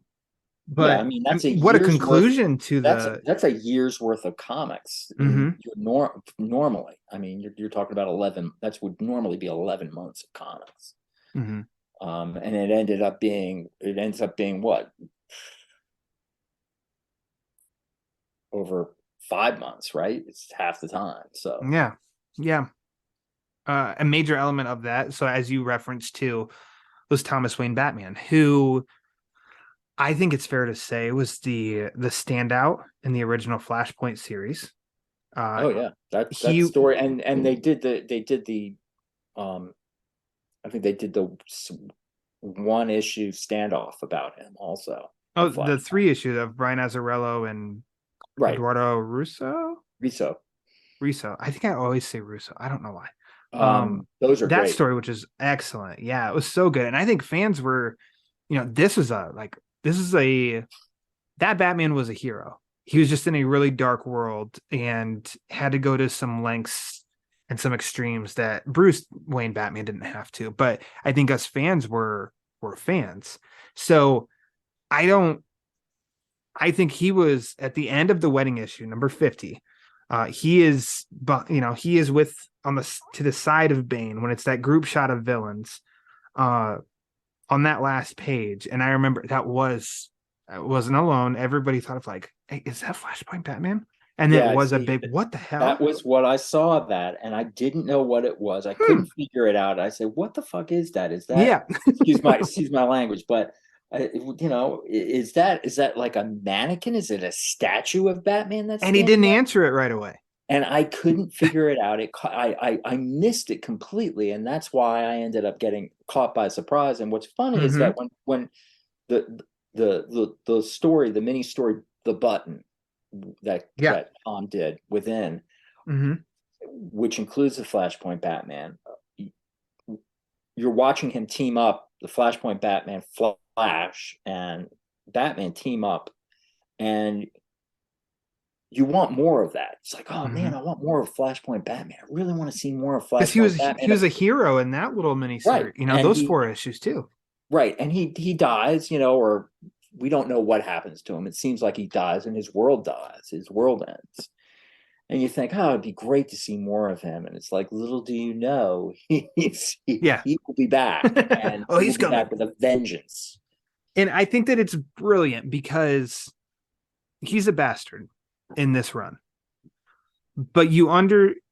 But I mean, what a conclusion to that's a year's worth of comics. Normally, I mean, you're talking about 11. That would normally be 11 months of comics. And it ends up being what? Over 5 months, right? It's half the time. So a major element of that, so as you referenced too, was Thomas Wayne Batman, who I think it's fair to say was the standout in the original Flashpoint series. That story, and they did the I think they did the one issue standoff about him also. The 3 issue of Brian Azzarello and Eduardo Russo. I think I always say Russo. I don't know why, Those are that great. story, which is excellent. Yeah, it was so good. And I think fans were, this is that Batman was a hero. He was just in a really dark world and had to go to some lengths and some extremes that Bruce Wayne Batman didn't have to. But I think us fans were fans. So I think he was at the end of the Wedding issue, number 50. He is to the side of Bane when it's that group shot of villains on that last page. And I remember I wasn't alone. Everybody thought of like, hey, is that Flashpoint Batman? And Yeah, it was a big, what the hell? That was what I saw that, and I didn't know what it was. I couldn't figure it out. I said, "What the fuck is that? Is that?" Yeah. excuse my language, but is that like a mannequin? Is it a statue of Batman? And he didn't answer it right away. And I couldn't figure it out. I missed it completely, and that's why I ended up getting caught by surprise. And what's funny is that when the story, the mini story, The Button, that Tom did within, which includes the Flashpoint Batman, you're watching him team up, the Flashpoint Batman, Flash, and Batman team up, and you want more of that. It's like, oh man, I want more of Flashpoint Batman. I really want to see more of Flashpoint Batman. He was a hero in that little miniseries, right. Those 4 issues too. Right. And he dies, or we don't know what happens to him. It seems like he dies and his world dies. His world ends. And you think, oh, it'd be great to see more of him. And it's like, little do you know, he will be back. And he's coming back with a vengeance. And I think that it's brilliant because he's a bastard in this run. But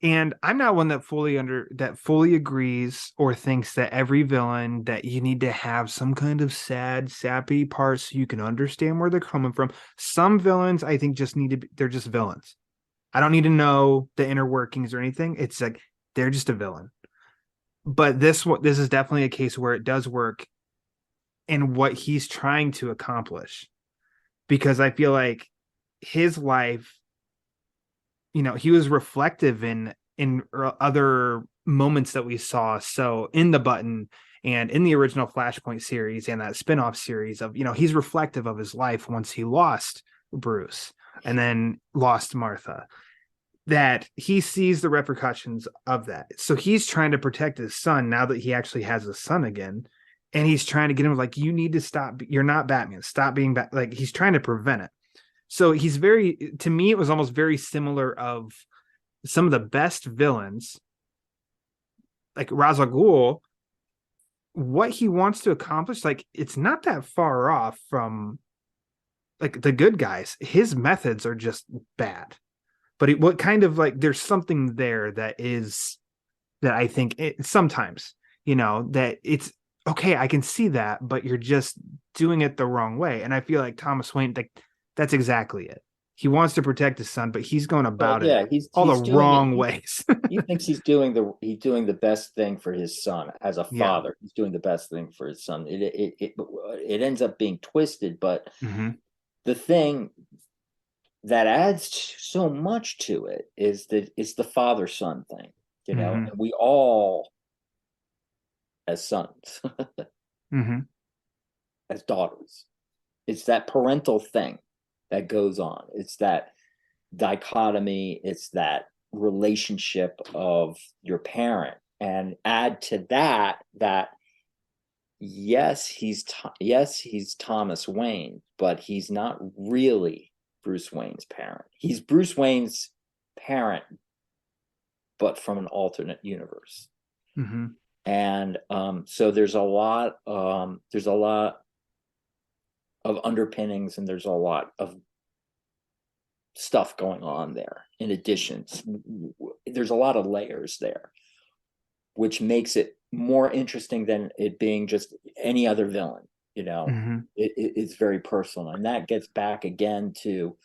and I'm not one that fully agrees or thinks that every villain that you need to have some kind of sad, sappy part so you can understand where they're coming from. Some villains I think they're just villains. I don't need to know the inner workings or anything. It's like they're just a villain. But this is definitely a case where it does work in what he's trying to accomplish. Because I feel like his life, he was reflective in other moments that we saw. So in The Button and in the original Flashpoint series and that spinoff series of, he's reflective of his life once he lost Bruce and then lost Martha, that he sees the repercussions of that. So he's trying to protect his son now that he actually has a son again. And he's trying to get him like, you need to stop. You're not Batman. Stop being like, he's trying to prevent it. So to me, it was almost very similar of some of the best villains, like Ra's al Ghul, what he wants to accomplish. Like, it's not that far off from like the good guys. His methods are just bad, but there's something there that I think sometimes, that it's okay. I can see that, but you're just doing it the wrong way. And I feel like Thomas Wayne, that's exactly it. He wants to protect his son, but he's going about it he's the wrong ways. He thinks he's doing the best thing for his son as a father. Yeah. He's doing the best thing for his son. It ends up being twisted, but the thing that adds so much to it is that it's the father-son thing, and we all, as sons, as daughters, it's that parental thing that goes on. It's that dichotomy. It's that relationship of your parent, and add to that yes, he's Thomas Wayne, but he's not really Bruce Wayne's parent. He's Bruce Wayne's parent, but from an alternate universe. And so there's a lot of underpinnings, and there's a lot of stuff going on there. In addition, there's a lot of layers there, which makes it more interesting than it being just any other villain. It's very personal, and that gets back again to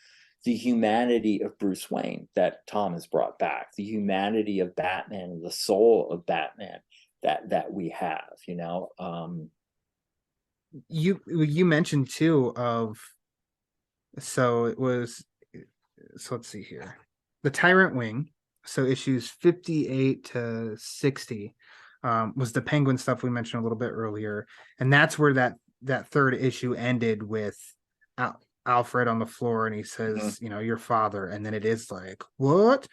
the humanity of Bruce Wayne that Tom has brought back, the humanity of Batman, the soul of Batman that we have. You mentioned too so let's see here, the Tyrant Wing. So issues 58 to 60 was the Penguin stuff we mentioned a little bit earlier, and that's where that third issue ended with Alfred on the floor, and he says, you know, your father, and then it is like, what?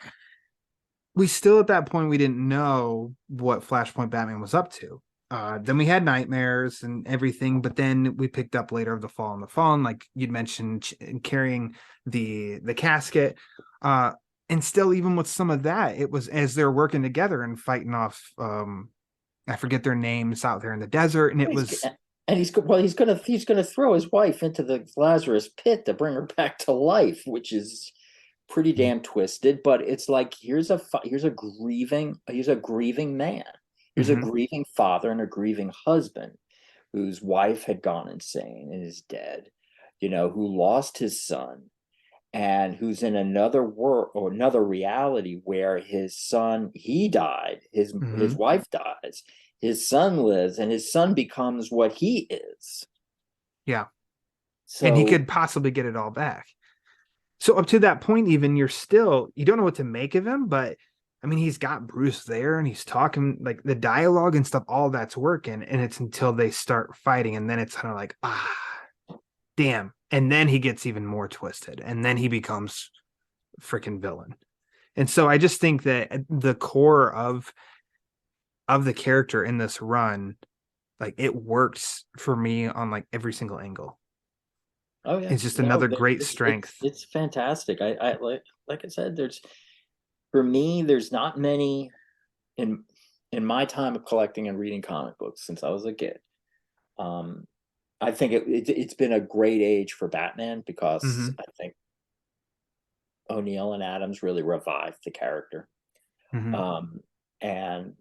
We still at that point we didn't know what Flashpoint Batman was up to. Then we had nightmares and everything, but then we picked up later of the Fall and the Fallen, like you'd mentioned, carrying the casket. And still, even with some of that, it was as they're working together and fighting off. I forget their names out there in the desert, and it was. And he's gonna throw his wife into the Lazarus pit to bring her back to life, which is pretty damn twisted. But it's like here's a grieving man. Here's a grieving father and a grieving husband whose wife had gone insane and is dead, you know, who lost his son and who's in another world or another reality where his son, he died, his wife dies, his son lives, and his son becomes what he is. Yeah. So, and he could possibly get it all back. So up to that point, even you don't know what to make of him, but I mean, he's got Bruce there and he's talking, like the dialogue and stuff, all that's working. And it's until they start fighting. And then it's kind of like, damn. And then he gets even more twisted. And then he becomes freaking villain. And so I just think that the core of the character in this run, like it works for me on like every single angle. oh yeah, It's just another great strength. It's fantastic. I like I said, for me, there's not many in my time of collecting and reading comic books since I was a kid. I think it's been a great age for Batman because I think O'Neill and Adams really revived the character. And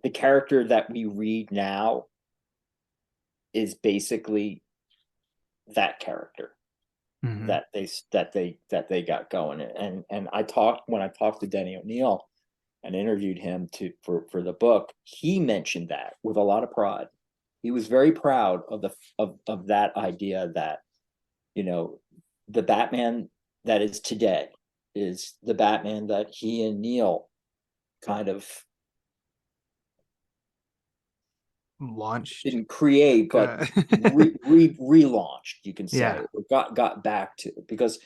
the character that we read now is basically that character that they got going. And when I talked to Denny O'Neill and interviewed him for the book, he mentioned that with a lot of pride. He was very proud of that idea that, you know, the Batman that is today is the Batman that he and Neil kind of launched, didn't create, but relaunched, you can say, yeah. or got back to, because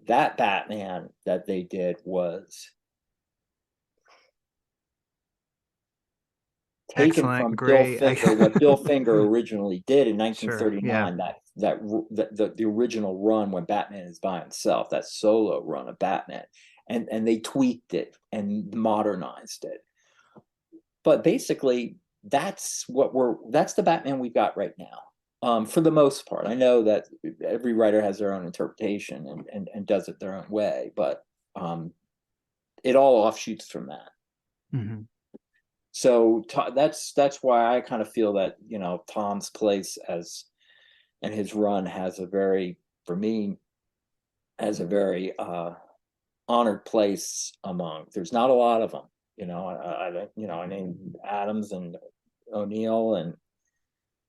that Batman that they did was taken Excellent, from great. Bill Finger, what Bill Finger originally did in 1939. Sure, yeah. The original run when Batman is by himself, that solo run of Batman, and they tweaked it and modernized it. But basically, that's the Batman we've got right now. For the most part, I know that every writer has their own interpretation and does it their own way, but it all offshoots from that. So that's why I kind of feel that, you know, Tom's place and his run has a very honored place among. There's not a lot of them. You know, I named Adams and O'Neill and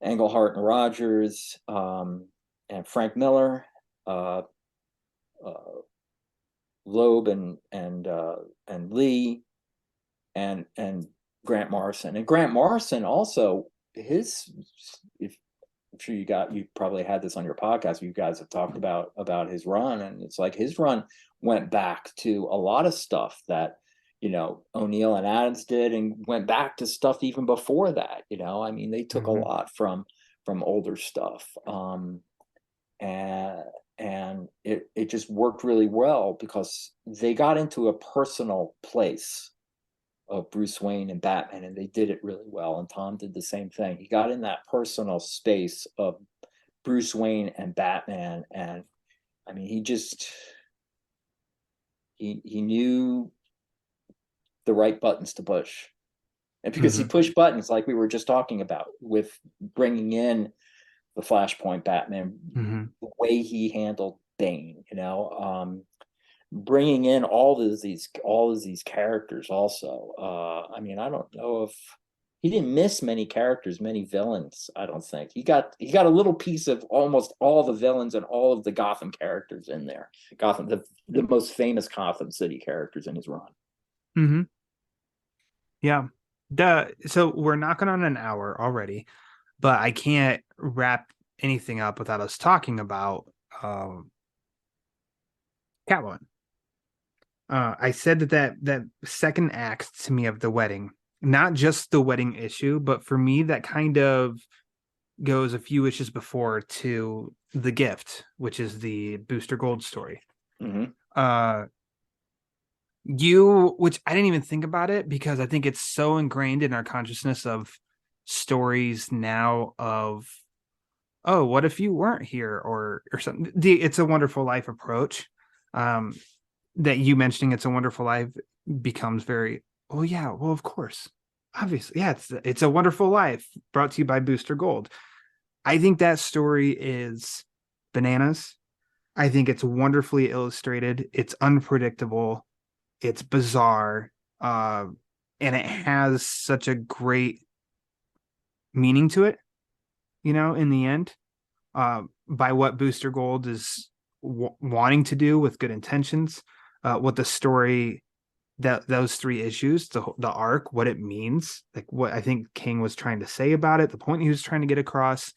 Englehart and Rogers, and Frank Miller, Loeb and Lee, and Grant Morrison. And Grant Morrison also, I'm sure you probably had this on your podcast. You guys have talked about his run, and it's like his run went back to a lot of stuff that, you know, O'Neill and Adams did, and went back to stuff even before that. You know, I mean, they took a lot from older stuff, and it just worked really well because they got into a personal place of Bruce Wayne and Batman, and they did it really well. And Tom did the same thing. He got in that personal space of Bruce Wayne and Batman, and I mean, he knew the right buttons to push. And because he pushed buttons, like we were just talking about with bringing in the Flashpoint Batman, the way he handled Bane, you know, bringing in all of these characters also. I mean, I don't know if he didn't miss many characters, many villains. I don't think he got a little piece of almost all the villains and all of the Gotham characters in there. Gotham, the most famous Gotham City characters in his run. Mm-hmm. Yeah. So we're knocking on an hour already, but I can't wrap anything up without us talking about Catwoman. I said that second act to me of the wedding, not just the wedding issue, but for me that kind of goes a few issues before to the gift, which is the Booster Gold story. Mm-hmm. Which I didn't even think about it because I think it's so ingrained in our consciousness of stories now of, oh, what if you weren't here or something. The It's a Wonderful Life approach, that you mentioning It's a Wonderful Life becomes very, oh yeah, well of course, obviously, yeah, it's a Wonderful Life brought to you by Booster Gold. I think that story is bananas. I think it's wonderfully illustrated. It's unpredictable. It's bizarre. And it has such a great meaning to it, in the end, by what Booster Gold is wanting to do with good intentions, what the story, that those three issues, the arc, what it means, like what I think King was trying to say about it, the point he was trying to get across.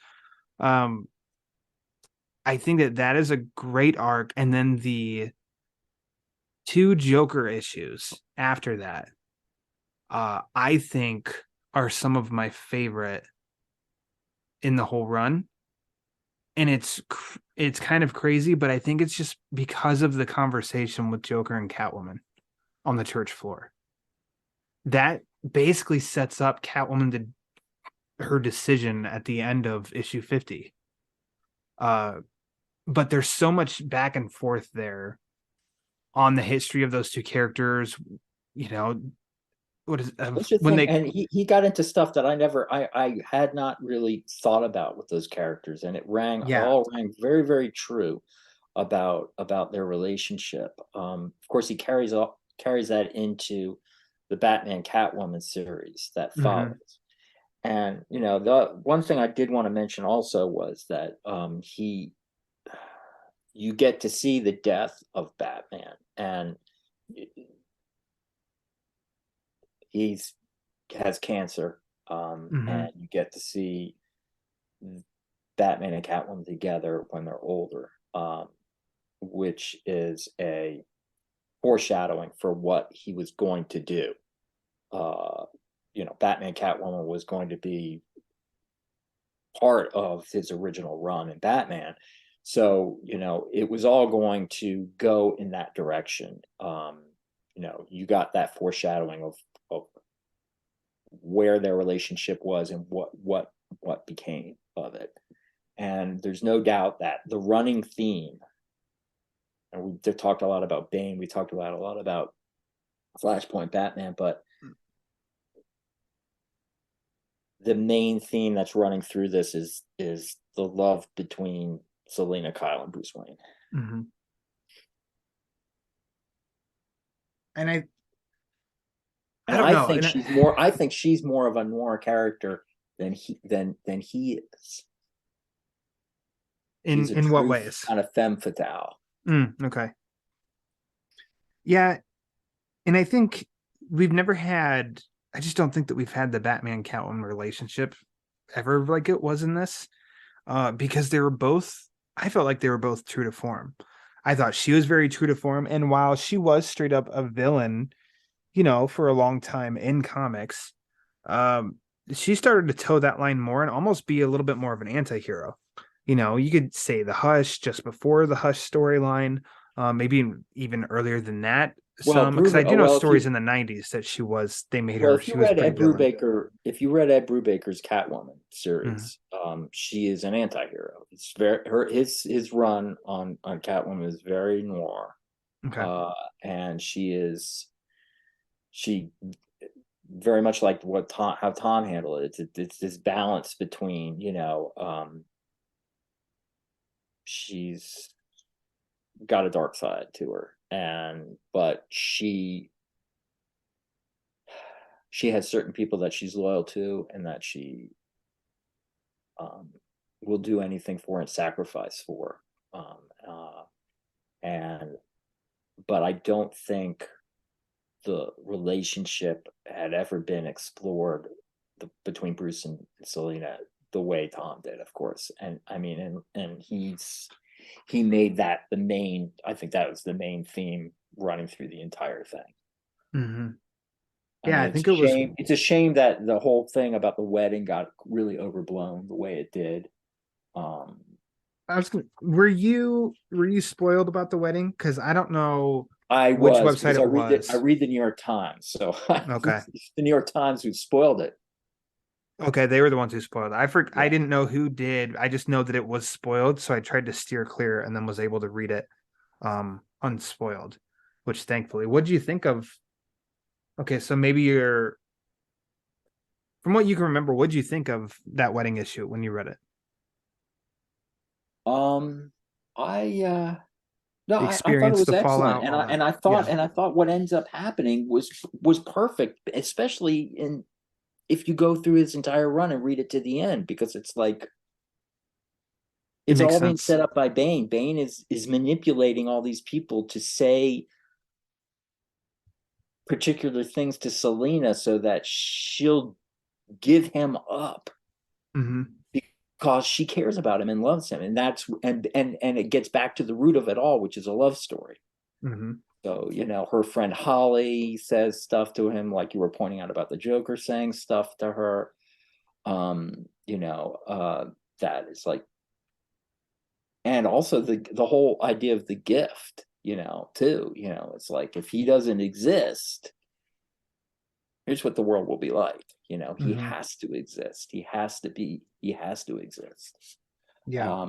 I think that is a great arc. And then the two Joker issues after that, I think are some of my favorite in the whole run. And it's kind of crazy, but I think it's just because of the conversation with Joker and Catwoman on the church floor. That basically sets up Catwoman to her decision at the end of issue 50. But there's so much back and forth there on the history of those two characters. What is when they, and he got into stuff that I had not really thought about with those characters, and it all rang very, very true about their relationship. Of course, he carries that into the Batman Catwoman series that follows. Mm-hmm. And the one thing I did want to mention also was that you get to see the death of Batman, and he has cancer, mm-hmm. and you get to see Batman and Catwoman together when they're older, which is a foreshadowing for what he was going to do. Batman Catwoman was going to be part of his original run in Batman. So, it was all going to go in that direction. You got that foreshadowing of where their relationship was and what became of it. And there's no doubt that the running theme, and we talked a lot about Bane, we talked a lot about Flashpoint Batman, but the main theme that's running through this is the love between Selina Kyle and Bruce Wayne. Mm-hmm. And I think she's more of a noir character than he is. In what ways? Kind of femme fatale. Okay. Yeah, and I think we've never had. I just don't think that we've had the Batman Catwoman relationship ever like it was in this, because they were both. I felt like they were both true to form. I thought she was very true to form, and while she was straight up a villain, for a long time in comics, she started to toe that line more and almost be a little bit more of an anti-hero. You could say the Hush just before the Hush storyline, maybe even earlier than that. Because I do know stories in the 90s that they made her. If you read Ed Brubaker's Catwoman series, mm-hmm. She is an anti-hero. It's his run on Catwoman is very noir. Okay. And she very much like how Tom handled it. It's this balance between, she's got a dark side to her, but she she has certain people that she's loyal to and that she will do anything for and sacrifice for. But I don't think the relationship had ever been explored between Bruce and Selina the way Tom did, of course. And I mean, and he made that the main, I think that was the main theme running through the entire thing. Mm-hmm. I Yeah, mean, I think it was. It's a shame that the whole thing about the wedding got really overblown the way it did. Were you spoiled about the wedding? Because I don't know I which was website because it was. I read the New York Times, so Okay. the New York Times who spoiled it. Okay, they were the ones who spoiled it. Yeah. I didn't know who did. I just know that it was spoiled, so I tried to steer clear and then was able to read it unspoiled, which thankfully. What do you think of? Okay, so maybe from what you can remember, what do you think of that wedding issue when you read it? I no, The I thought it experience, was the excellent, fallout, all that. Yeah. and I thought what ends up happening was perfect, especially in if you go through his entire run and read it to the end, because it's like It it's makes all being sense. set up by Bane. Bane is manipulating all these people to say particular things to Selina so that she'll give him up Mm-hmm. because she cares about him and loves him, and that's and it gets back to the root of it all, which is a love story. Mm-hmm. So, her friend Holly says stuff to him, like you were pointing out about the Joker saying stuff to her. That is like, and also the whole idea of the gift, too. It's like if he doesn't exist, here's what the world will be like. He Mm-hmm. has to exist. He has to exist. Yeah.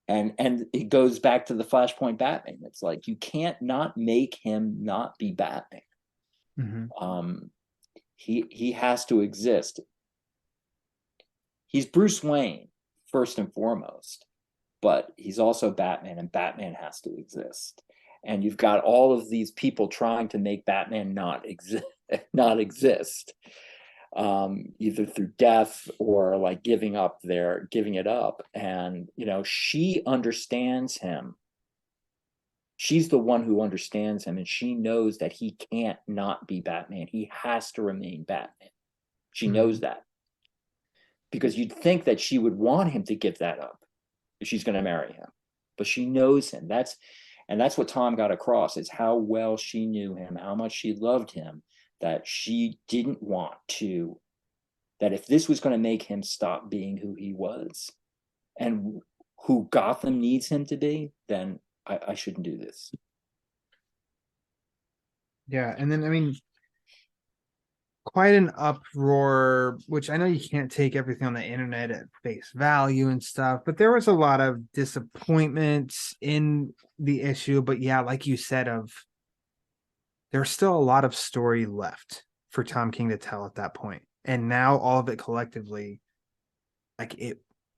And it goes back to the Flashpoint Batman. It's like you can't not make him not be Batman. Mm-hmm. He has to exist. He's Bruce Wayne first and foremost, but he's also Batman, and Batman has to exist. And you've got all of these people trying to make Batman not exist, either through death or like giving it up. And she understands him. She's the one who understands him, and she knows that he can't not be Batman. He has to remain Batman. She knows that, because you'd think that she would want him to give that up if she's going to marry him, but she knows him. That's what Tom got across, is how well she knew him, how much she loved him, that she didn't want to, that if this was going to make him stop being who he was and who Gotham needs him to be, then I shouldn't do this. Yeah, and then I mean, quite an uproar, which I know you can't take everything on the internet at face value and stuff, but there was a lot of disappointment in the issue. But yeah, like you said, there's still a lot of story left for Tom King to tell at that point. And now all of it collectively, like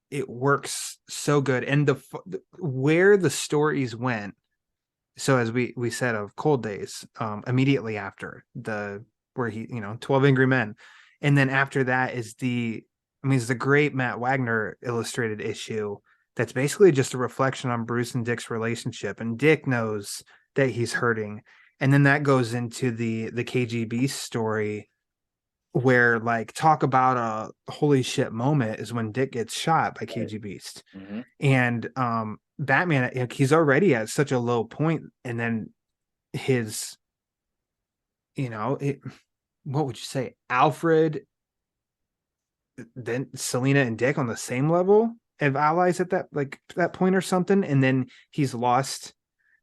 it works so good. And where the stories went, so as we said of Cold Days, immediately after where he 12 Angry Men, and then after that is it's the great Matt Wagner illustrated issue that's basically just a reflection on Bruce and Dick's relationship, and Dick knows that he's hurting. And then that goes into the KGB story, where like talk about a holy shit moment is when Dick gets shot by KG Beast. Mm-hmm. And Batman, he's already at such a low point, and then his what would you say, Alfred, then Selina and Dick on the same level of allies at that point or something, and then he's lost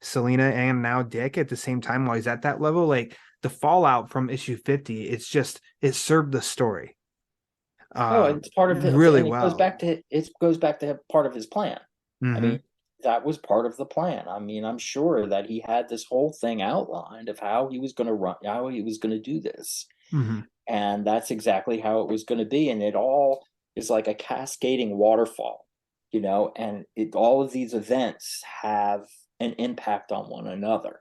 Selina and now Dick at the same time while he's at that level. Like the fallout from issue 50, it served the story. It's part of it, really and well. It goes back to part of his plan. Mm-hmm. I mean, that was part of the plan. I mean, I'm sure that he had this whole thing outlined of how he was going to do this. Mm-hmm. And that's exactly how it was going to be. And it all is like a cascading waterfall, and all of these events have an impact on one another.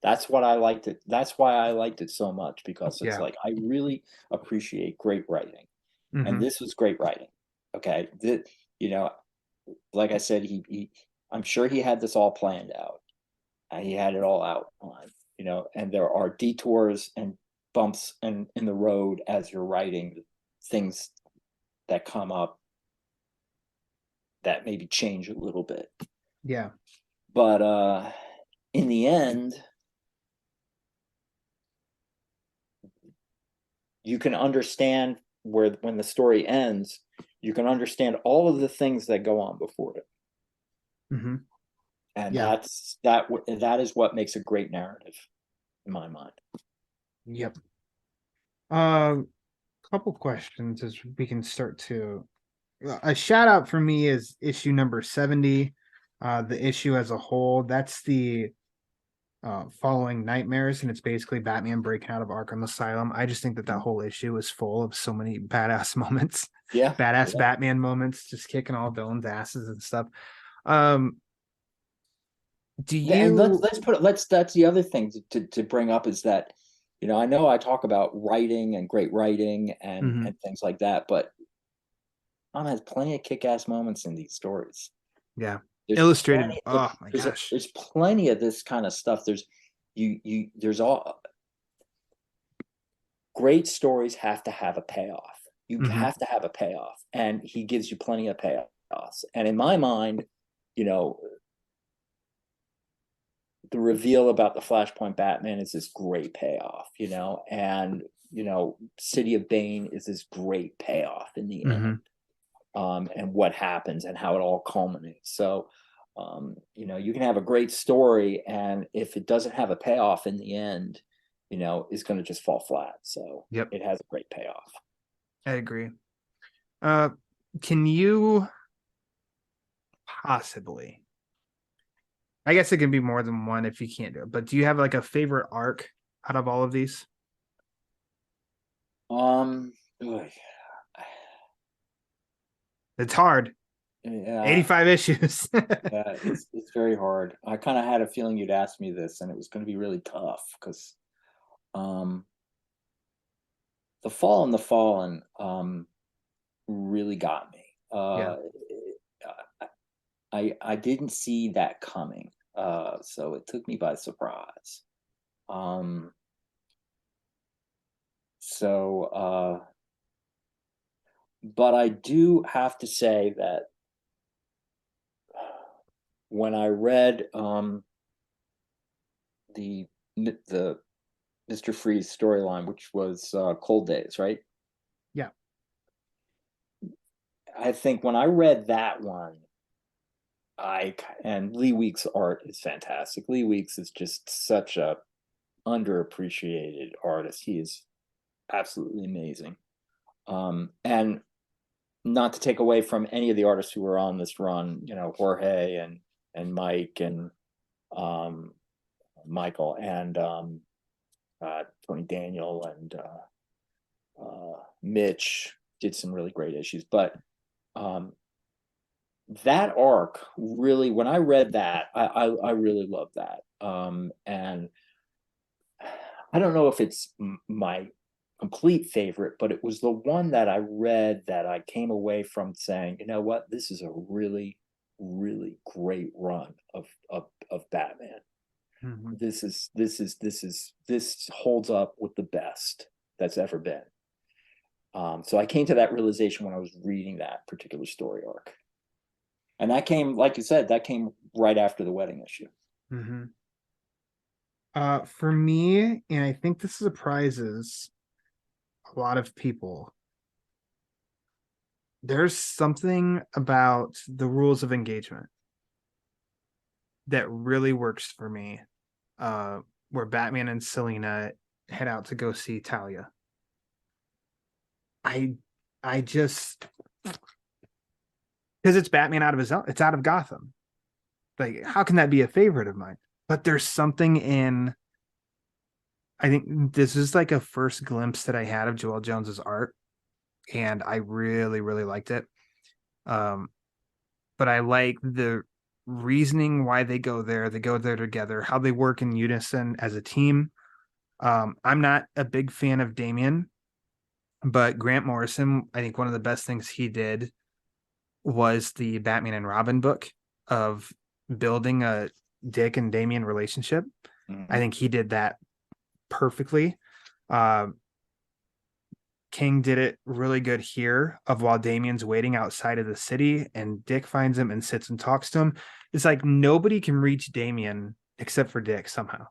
That's what I liked it. That's why I liked it so much, because it's Yeah. like I really appreciate great writing, and Mhm. this was great writing. Okay, you know, like I said, I'm sure he had this all planned out. He had it all outlined, and there are detours and bumps in the road as you're writing, things that come up that maybe change a little bit. Yeah. But in the end, you can understand when the story ends, you can understand all of the things that go on before it. Mhm. And Yeah. that is what makes a great narrative in my mind. Yep. Couple questions as we can start to. A shout out for me is issue number 70. The issue as a whole, that's the following nightmares, and it's basically Batman breaking out of Arkham Asylum. I just think that whole issue is full of so many badass moments. Yeah, Badass yeah. Batman moments, just kicking all villains' asses and stuff. Um, do And you? that's the other thing to bring up is that, I know I talk about writing and great writing Mhm. and things like that, but Tom has plenty of kick-ass moments in these stories. Yeah, There's illustrated. plenty, Oh my gosh. there's plenty of this kind of stuff. There's all great stories have to have a payoff. You Mhm. have to have a payoff, and he gives you plenty of payoffs. And in my mind, the reveal about the Flashpoint Batman is this great payoff, and City of Bane is this great payoff in the end, and what happens and how it all culminates. So, you can have a great story, and if it doesn't have a payoff in the end, it's going to just fall flat. So, Yep. it has a great payoff. I agree. Can you possibly? I guess it can be more than one if you can't do it. But do you have like a favorite arc out of all of these? Boy, It's hard. yeah, 85 issues. yeah, it's very hard. I kind of had a feeling you'd ask me this, and it was going to be really tough because, the Fall and the Fallen, really got me. Yeah. I didn't see that coming, so it took me by surprise. Um, so, but I do have to say that when I read the Mr. Freeze storyline, which was Cold Days, right? Yeah. I think when I read that one, and Lee Weeks' art is fantastic. Lee Weeks is just such a underappreciated artist. He is absolutely amazing. And not to take away from any of the artists who were on this run, Jorge and Mike and Michael and Tony Daniel and Mitch did some really great issues, but that arc really, when I read that, I really loved that. And I don't know if it's my complete favorite, but it was the one that I read that I came away from saying, you know what, this is a really, really great run of Batman. This holds up with the best that's ever been. So I came to that realization when I was reading that particular story arc. And that came, like you said, that came right after the wedding issue. For me, and I think this surprises a lot of people, there's something about the rules of engagement that really works for me, where Batman and Selina head out to go see Talia. I just, because it's Batman out of his own, it's out of Gotham. Like, how can that be a favorite of mine? But there's something in, I think this is like a first glimpse that I had of Joel Jones's art, and I really, really liked it. But I like the reasoning why they go there together, how they work in unison as a team. I'm not a big fan of Damian, but Grant Morrison, I think one of the best things he did was the Batman and Robin book of building a Dick and Damian relationship. I think he did that perfectly. King did it really good here of while Damian's waiting outside of the city and Dick finds him and sits and talks to him. It's like nobody can reach Damian except for Dick somehow.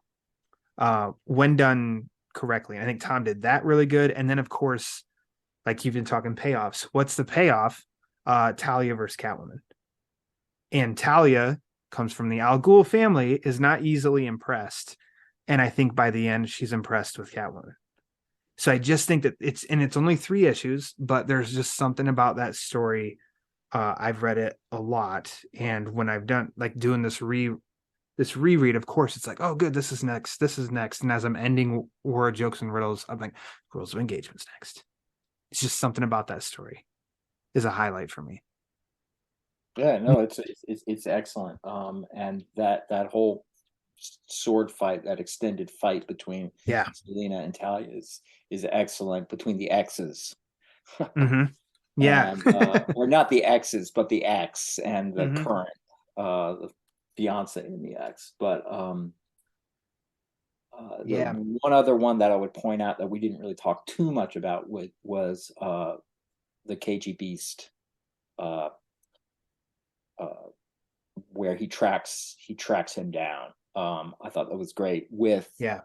When done correctly. I think Tom did that really good. And then of course, like you've been talking payoffs. What's the payoff? Talia versus Catwoman. And Talia comes from the Al Ghul family, is not easily impressed. And I think by the end, she's impressed with Catwoman. So I just think that it's only 3 issues, but there's just something about that story. I've read it a lot. And when I've done like doing this reread, of course, it's like, oh, good, this is next. And as I'm ending War of Jokes and Riddles, I'm like, Rules of Engagement's next. It's just something about that story is a highlight for me. Yeah, no, it's excellent. And that whole sword fight, that extended fight between Selena and Talia is excellent, between the X's. Mm-hmm. Yeah. And, or not the X's, but the X and the current the fiance in the X. But the one other one that I would point out that we didn't really talk too much about was the KG Beast, where he tracks him down. I thought that was great with the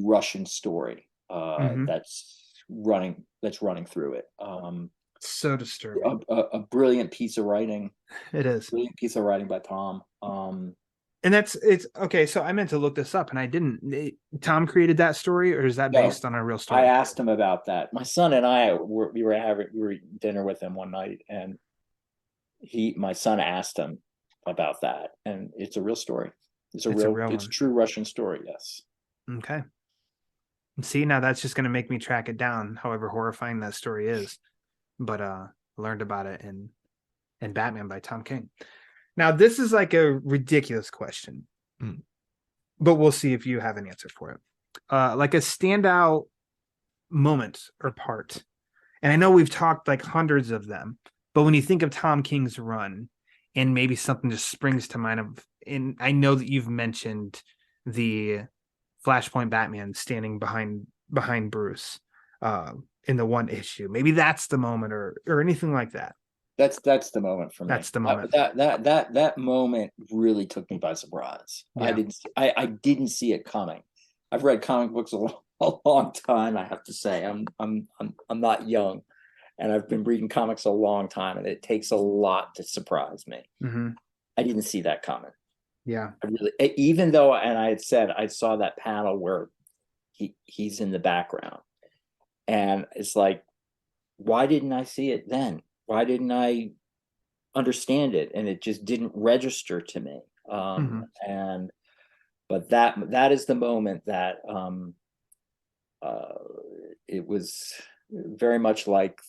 Russian story that's running through it. So disturbing. A brilliant piece of writing. It is. Brilliant piece of writing by Tom. And it's okay. So I meant to look this up and I didn't. Tom created that story, or is that based on a real story? I asked him about that. My son and I were eating dinner with him one night, and my son asked him about that, and it's a real story. It's a true Russian story. Yes. Okay. See, now that's just going to make me track it down, however horrifying that story is. But learned about it in Batman by Tom King. Now, this is like a ridiculous question, but we'll see if you have an answer for it. Like a standout moment or part. And I know we've talked like hundreds of them, but when you think of Tom King's run, and maybe something just springs to mind and I know that you've mentioned the Flashpoint Batman standing behind Bruce in the one issue. Maybe that's the moment or anything like that. That's the moment for me. That's the moment. That moment really took me by surprise. Yeah. I didn't see it coming. I've read comic books a long time. I have to say, I'm not young, and I've been reading comics a long time, and it takes a lot to surprise me. Mm-hmm. I didn't see that coming. Yeah. Even though, and I had said I saw that panel where he's in the background, and it's like, why didn't I see it then? Why didn't I understand it? And it just didn't register to me. But that is the moment that it was very much like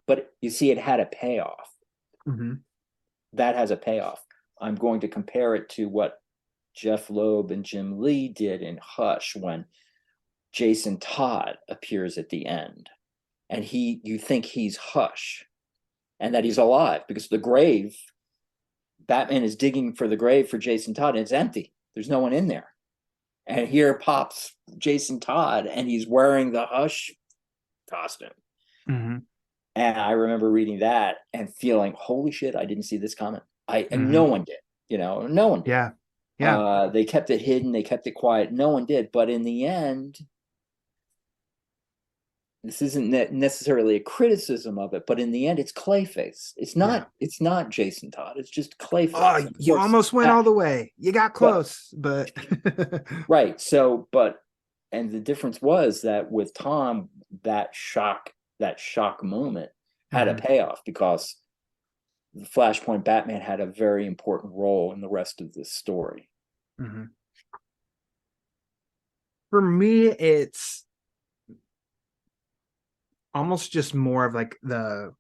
but you see, it had a payoff. Mm-hmm. That has a payoff. I'm going to compare it to what Jeff Loeb and Jim Lee did in Hush when Jason Todd appears at the end, and you think he's Hush and that he's alive, because the grave, Batman is digging for the grave for Jason Todd, and it's empty. There's no one in there. And here pops Jason Todd, and he's wearing the Hush costume. Mm-hmm. And I remember reading that and feeling, holy shit, I didn't see this coming. And no one did, no one did. Yeah. They kept it hidden. They kept it quiet. No one did. But in the end, this isn't necessarily a criticism of it, but in the end, it's Clayface. It's not Jason Todd. It's just Clayface. Oh, you almost went all the way. You got close, but right. So, and the difference was that with Tom, that shock moment had a payoff, because the Flashpoint Batman had a very important role in the rest of this story. Mm-hmm. For me, it's almost just more of like the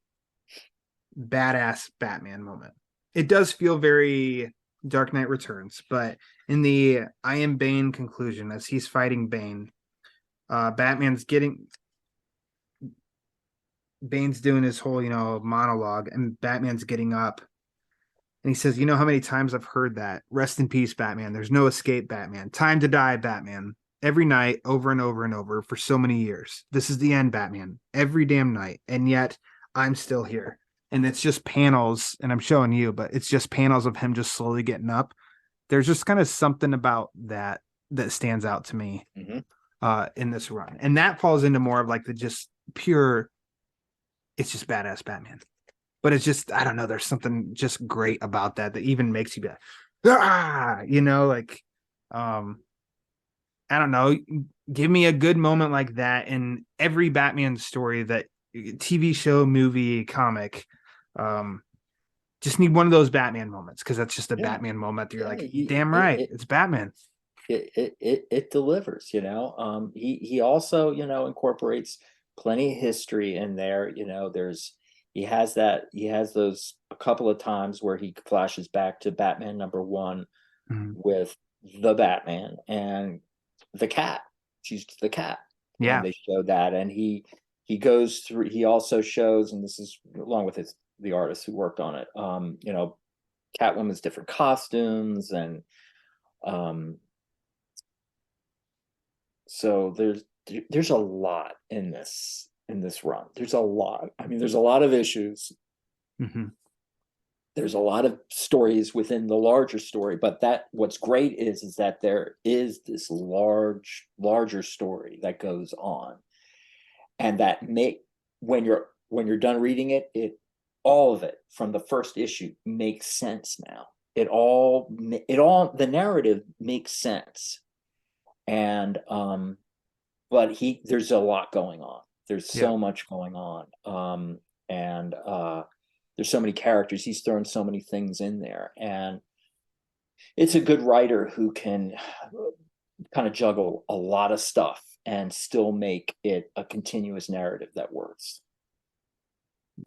badass Batman moment. it does feel very Dark Knight Returns, but in the I am Bane conclusion, as he's fighting Bane, Bane's doing his whole, monologue, and Batman's getting up and he says, "You know how many times I've heard that? Rest in peace, Batman. There's no escape, Batman. Time to die, Batman. Every night, over and over and over, for so many years. This is the end, Batman. Every damn night. And yet, I'm still here." And it's just panels, and I'm showing you, but it's just panels of him just slowly getting up. There's just kind of something about that stands out to me in this run. And that falls into more of like the just pure, it's just badass Batman. But it's just, I don't know, there's something just great about that even makes you be like, I don't know, give me a good moment like that in every Batman story, that TV show, movie, comic. Just need one of those Batman moments, because that's just a Batman moment that you're like, damn right, it's Batman. It delivers, he also, incorporates plenty of history in there. He has those a couple of times where he flashes back to Batman #1 with the Batman and the cat. She's the cat. Yeah. And they show that. And he goes through, he also shows, and this is along with the artist who worked on it, Catwoman's different costumes. And so there's a lot in this run. There's a lot. I mean, there's a lot of issues. There's a lot of stories within the larger story, but what's great is that there is this larger story that goes on, and that when you're done reading it, all of it from the first issue makes sense now. The narrative makes sense, and but there's a lot going on. There's so much going on, and there's so many characters. He's thrown so many things in there, and it's a good writer who can kind of juggle a lot of stuff and still make it a continuous narrative that works.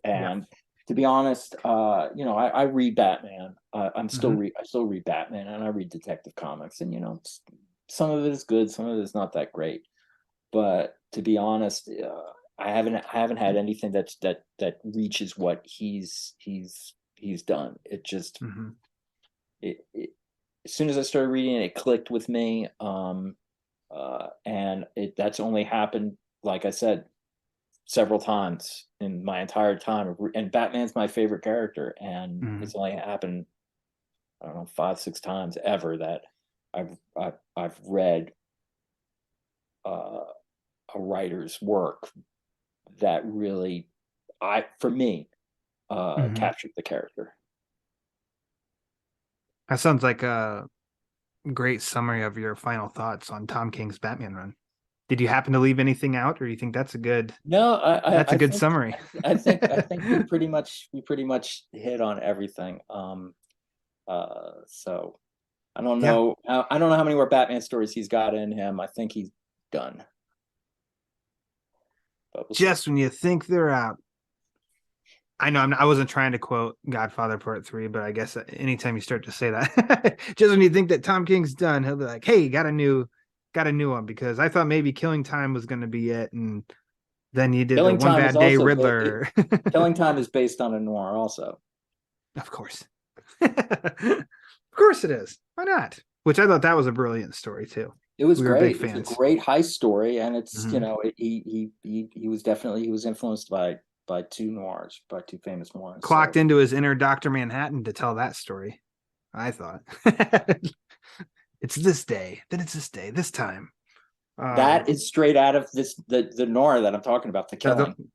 And to be honest, I read Batman. I still read Batman, and I read Detective Comics, and some of it is good, some of it is not that great. But to be honest, I haven't had anything that reaches what he's done. It just as soon as I started reading it, it clicked with me. And that's only happened, like I said, several times in my entire time. And Batman's my favorite character, and it's only happened, I don't know, 5-6 times ever that I've read a writer's work that really, for me, captured the character. That sounds like a great summary of your final thoughts on Tom King's Batman run. Did you happen to leave anything out, or do you think that's a good? No, that's a good summary. I think we pretty much hit on everything. So I don't know. I don't know how many more Batman stories he's got in him. I think he's done. Just when you think they're out. I know I wasn't trying to quote Godfather Part 3, but I guess anytime you start to say that, just when you think that Tom King's done, he'll be like, "Hey, got a new one," because I thought maybe Killing Time was going to be it, and then you did Killing the One Bad Day Riddler. Killing Time is based on a noir, also. Of course, of course it is. Why not? Which I thought that was a brilliant story too. It was great. It's a great heist story, and it's he was influenced by two noirs, by two famous noirs. Clocked into his inner Dr. Manhattan to tell that story, I thought. It's this day, then it's this day, this time. That is straight out of the noir that I'm talking about, The Killing.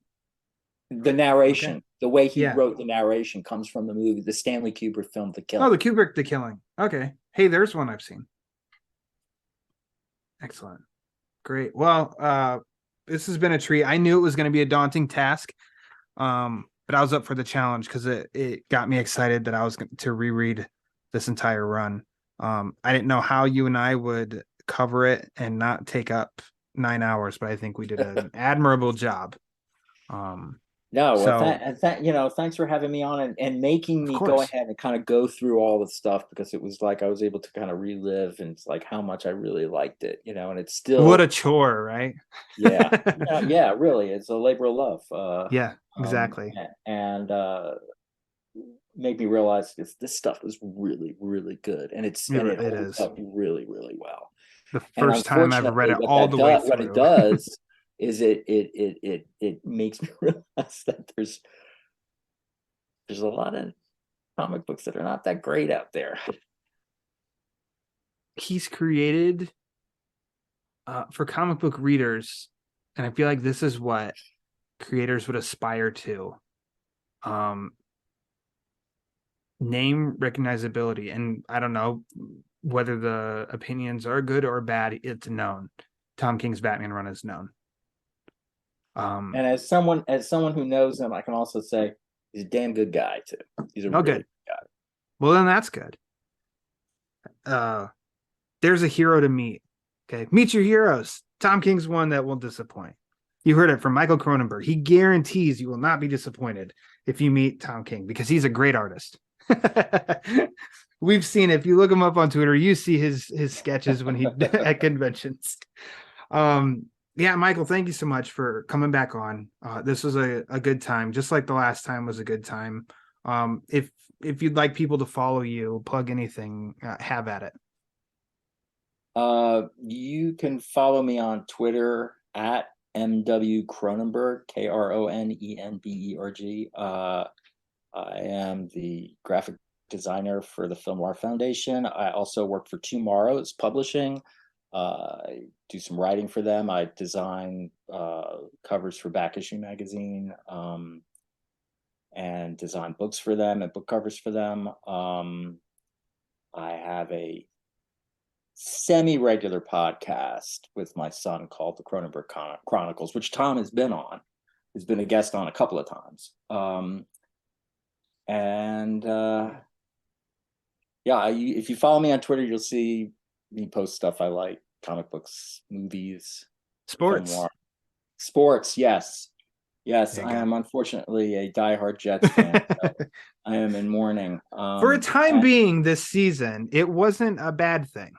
The narration, the way he wrote the narration comes from the movie, the Stanley Kubrick film, The Killing. Oh, the Kubrick The Killing. Okay. Hey, there's one I've seen. Excellent. Great. Well, this has been a treat. I knew it was going to be a daunting task. But I was up for the challenge because it got me excited that I was going to reread this entire run. I didn't know how you and I would cover it and not take up 9 hours, but I think we did an admirable job. No, well, So, thanks for having me on and making of me go course. ahead and kind of go through all the stuff, because it was like I was able to kind of relive, and it's like how much I really liked it, and it's What still, a chore, right? yeah, really, it's a labor of love. Yeah, exactly. And make me realize this stuff is really, really good, and it It holds is. up really, really well. The And first time I've read unfortunately, it all the way what it through. does is it makes me realize that there's a lot of comic books that are not that great out there. He's created for comic book readers, and I feel like this is what creators would aspire to. Name recognizability, and I don't know whether the opinions are good or bad. It's known. Tom King's Batman run is known. And as someone who knows him, I can also say he's a damn good guy too. He's a really good. good guy. Well, then that's good. There's a hero to meet. Okay, meet your heroes. Tom King's one that will disappoint. You heard it from Michael Kronenberg. He guarantees you will not be disappointed if you meet Tom King, because he's a great artist. We've seen it. If you look him up on Twitter, you see his sketches when he at conventions. Yeah, Michael, thank you so much for coming back on. This was a good time, just like the last time was a good time. If you'd like people to follow you, plug anything, have at it. You can follow me on Twitter at MW Kronenberg, Kronenberg. I am the graphic designer for the Film Noir Foundation. I also work for Tomorrow's Publishing. I do some writing for them. I design covers for Back Issue magazine, and design books for them and book covers for them. I have a semi-regular podcast with my son called the Kronenberg Chronicles, which Tom has been on. He's been a guest on a couple of times. If you follow me on Twitter, you'll see me post stuff I like: comic books, movies, Sports. Yes. I am unfortunately a diehard Jets fan. So I am in mourning. For a time being this season, it wasn't a bad thing.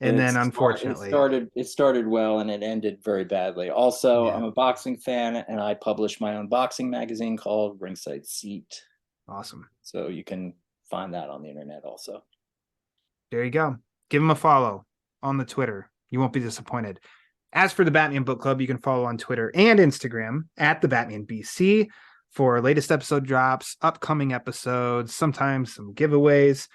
And then unfortunately it started well and it ended very badly. Also, I'm a boxing fan and I publish my own boxing magazine called Ringside Seat. Awesome. So you can find that on the internet also. There you go. Give him a follow on the Twitter. You won't be disappointed. As for the Batman Book Club, you can follow on Twitter and Instagram at the Batman BC for latest episode drops, upcoming episodes, sometimes some giveaways.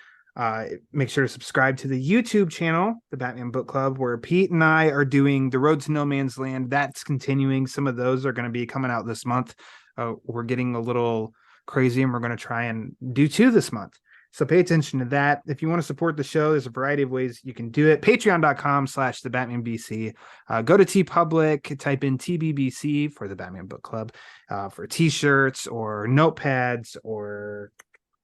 Make sure to subscribe to the YouTube channel, the Batman Book Club, where Pete and I are doing The Road to No Man's Land. That's continuing. Some of those are going to be coming out this month. We're getting a little crazy and we're going to try and do 2 this month. So pay attention to that. If you want to support the show, there's a variety of ways you can do it. Patreon.com/the Batman BC. Go to TeePublic, type in TBBC for the Batman Book Club, for t-shirts or notepads or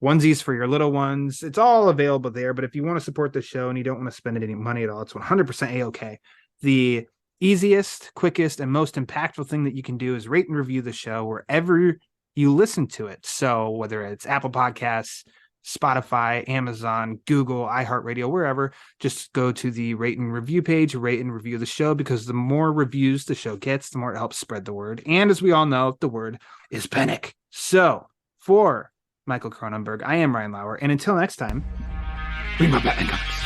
onesies for your little ones. It's all available there. But if you want to support the show and you don't want to spend any money at all, it's 100% A-okay. The easiest, quickest, and most impactful thing that you can do is rate and review the show wherever you listen to it. So whether it's Apple Podcasts, Spotify, Amazon, Google, iHeartRadio, wherever, just go to the rate and review page, rate and review the show, because the more reviews the show gets, the more it helps spread the word. And as we all know, the word is panic. So for Michael Kronenberg, I am Ryan Lauer. And until next time, read my Batman comics.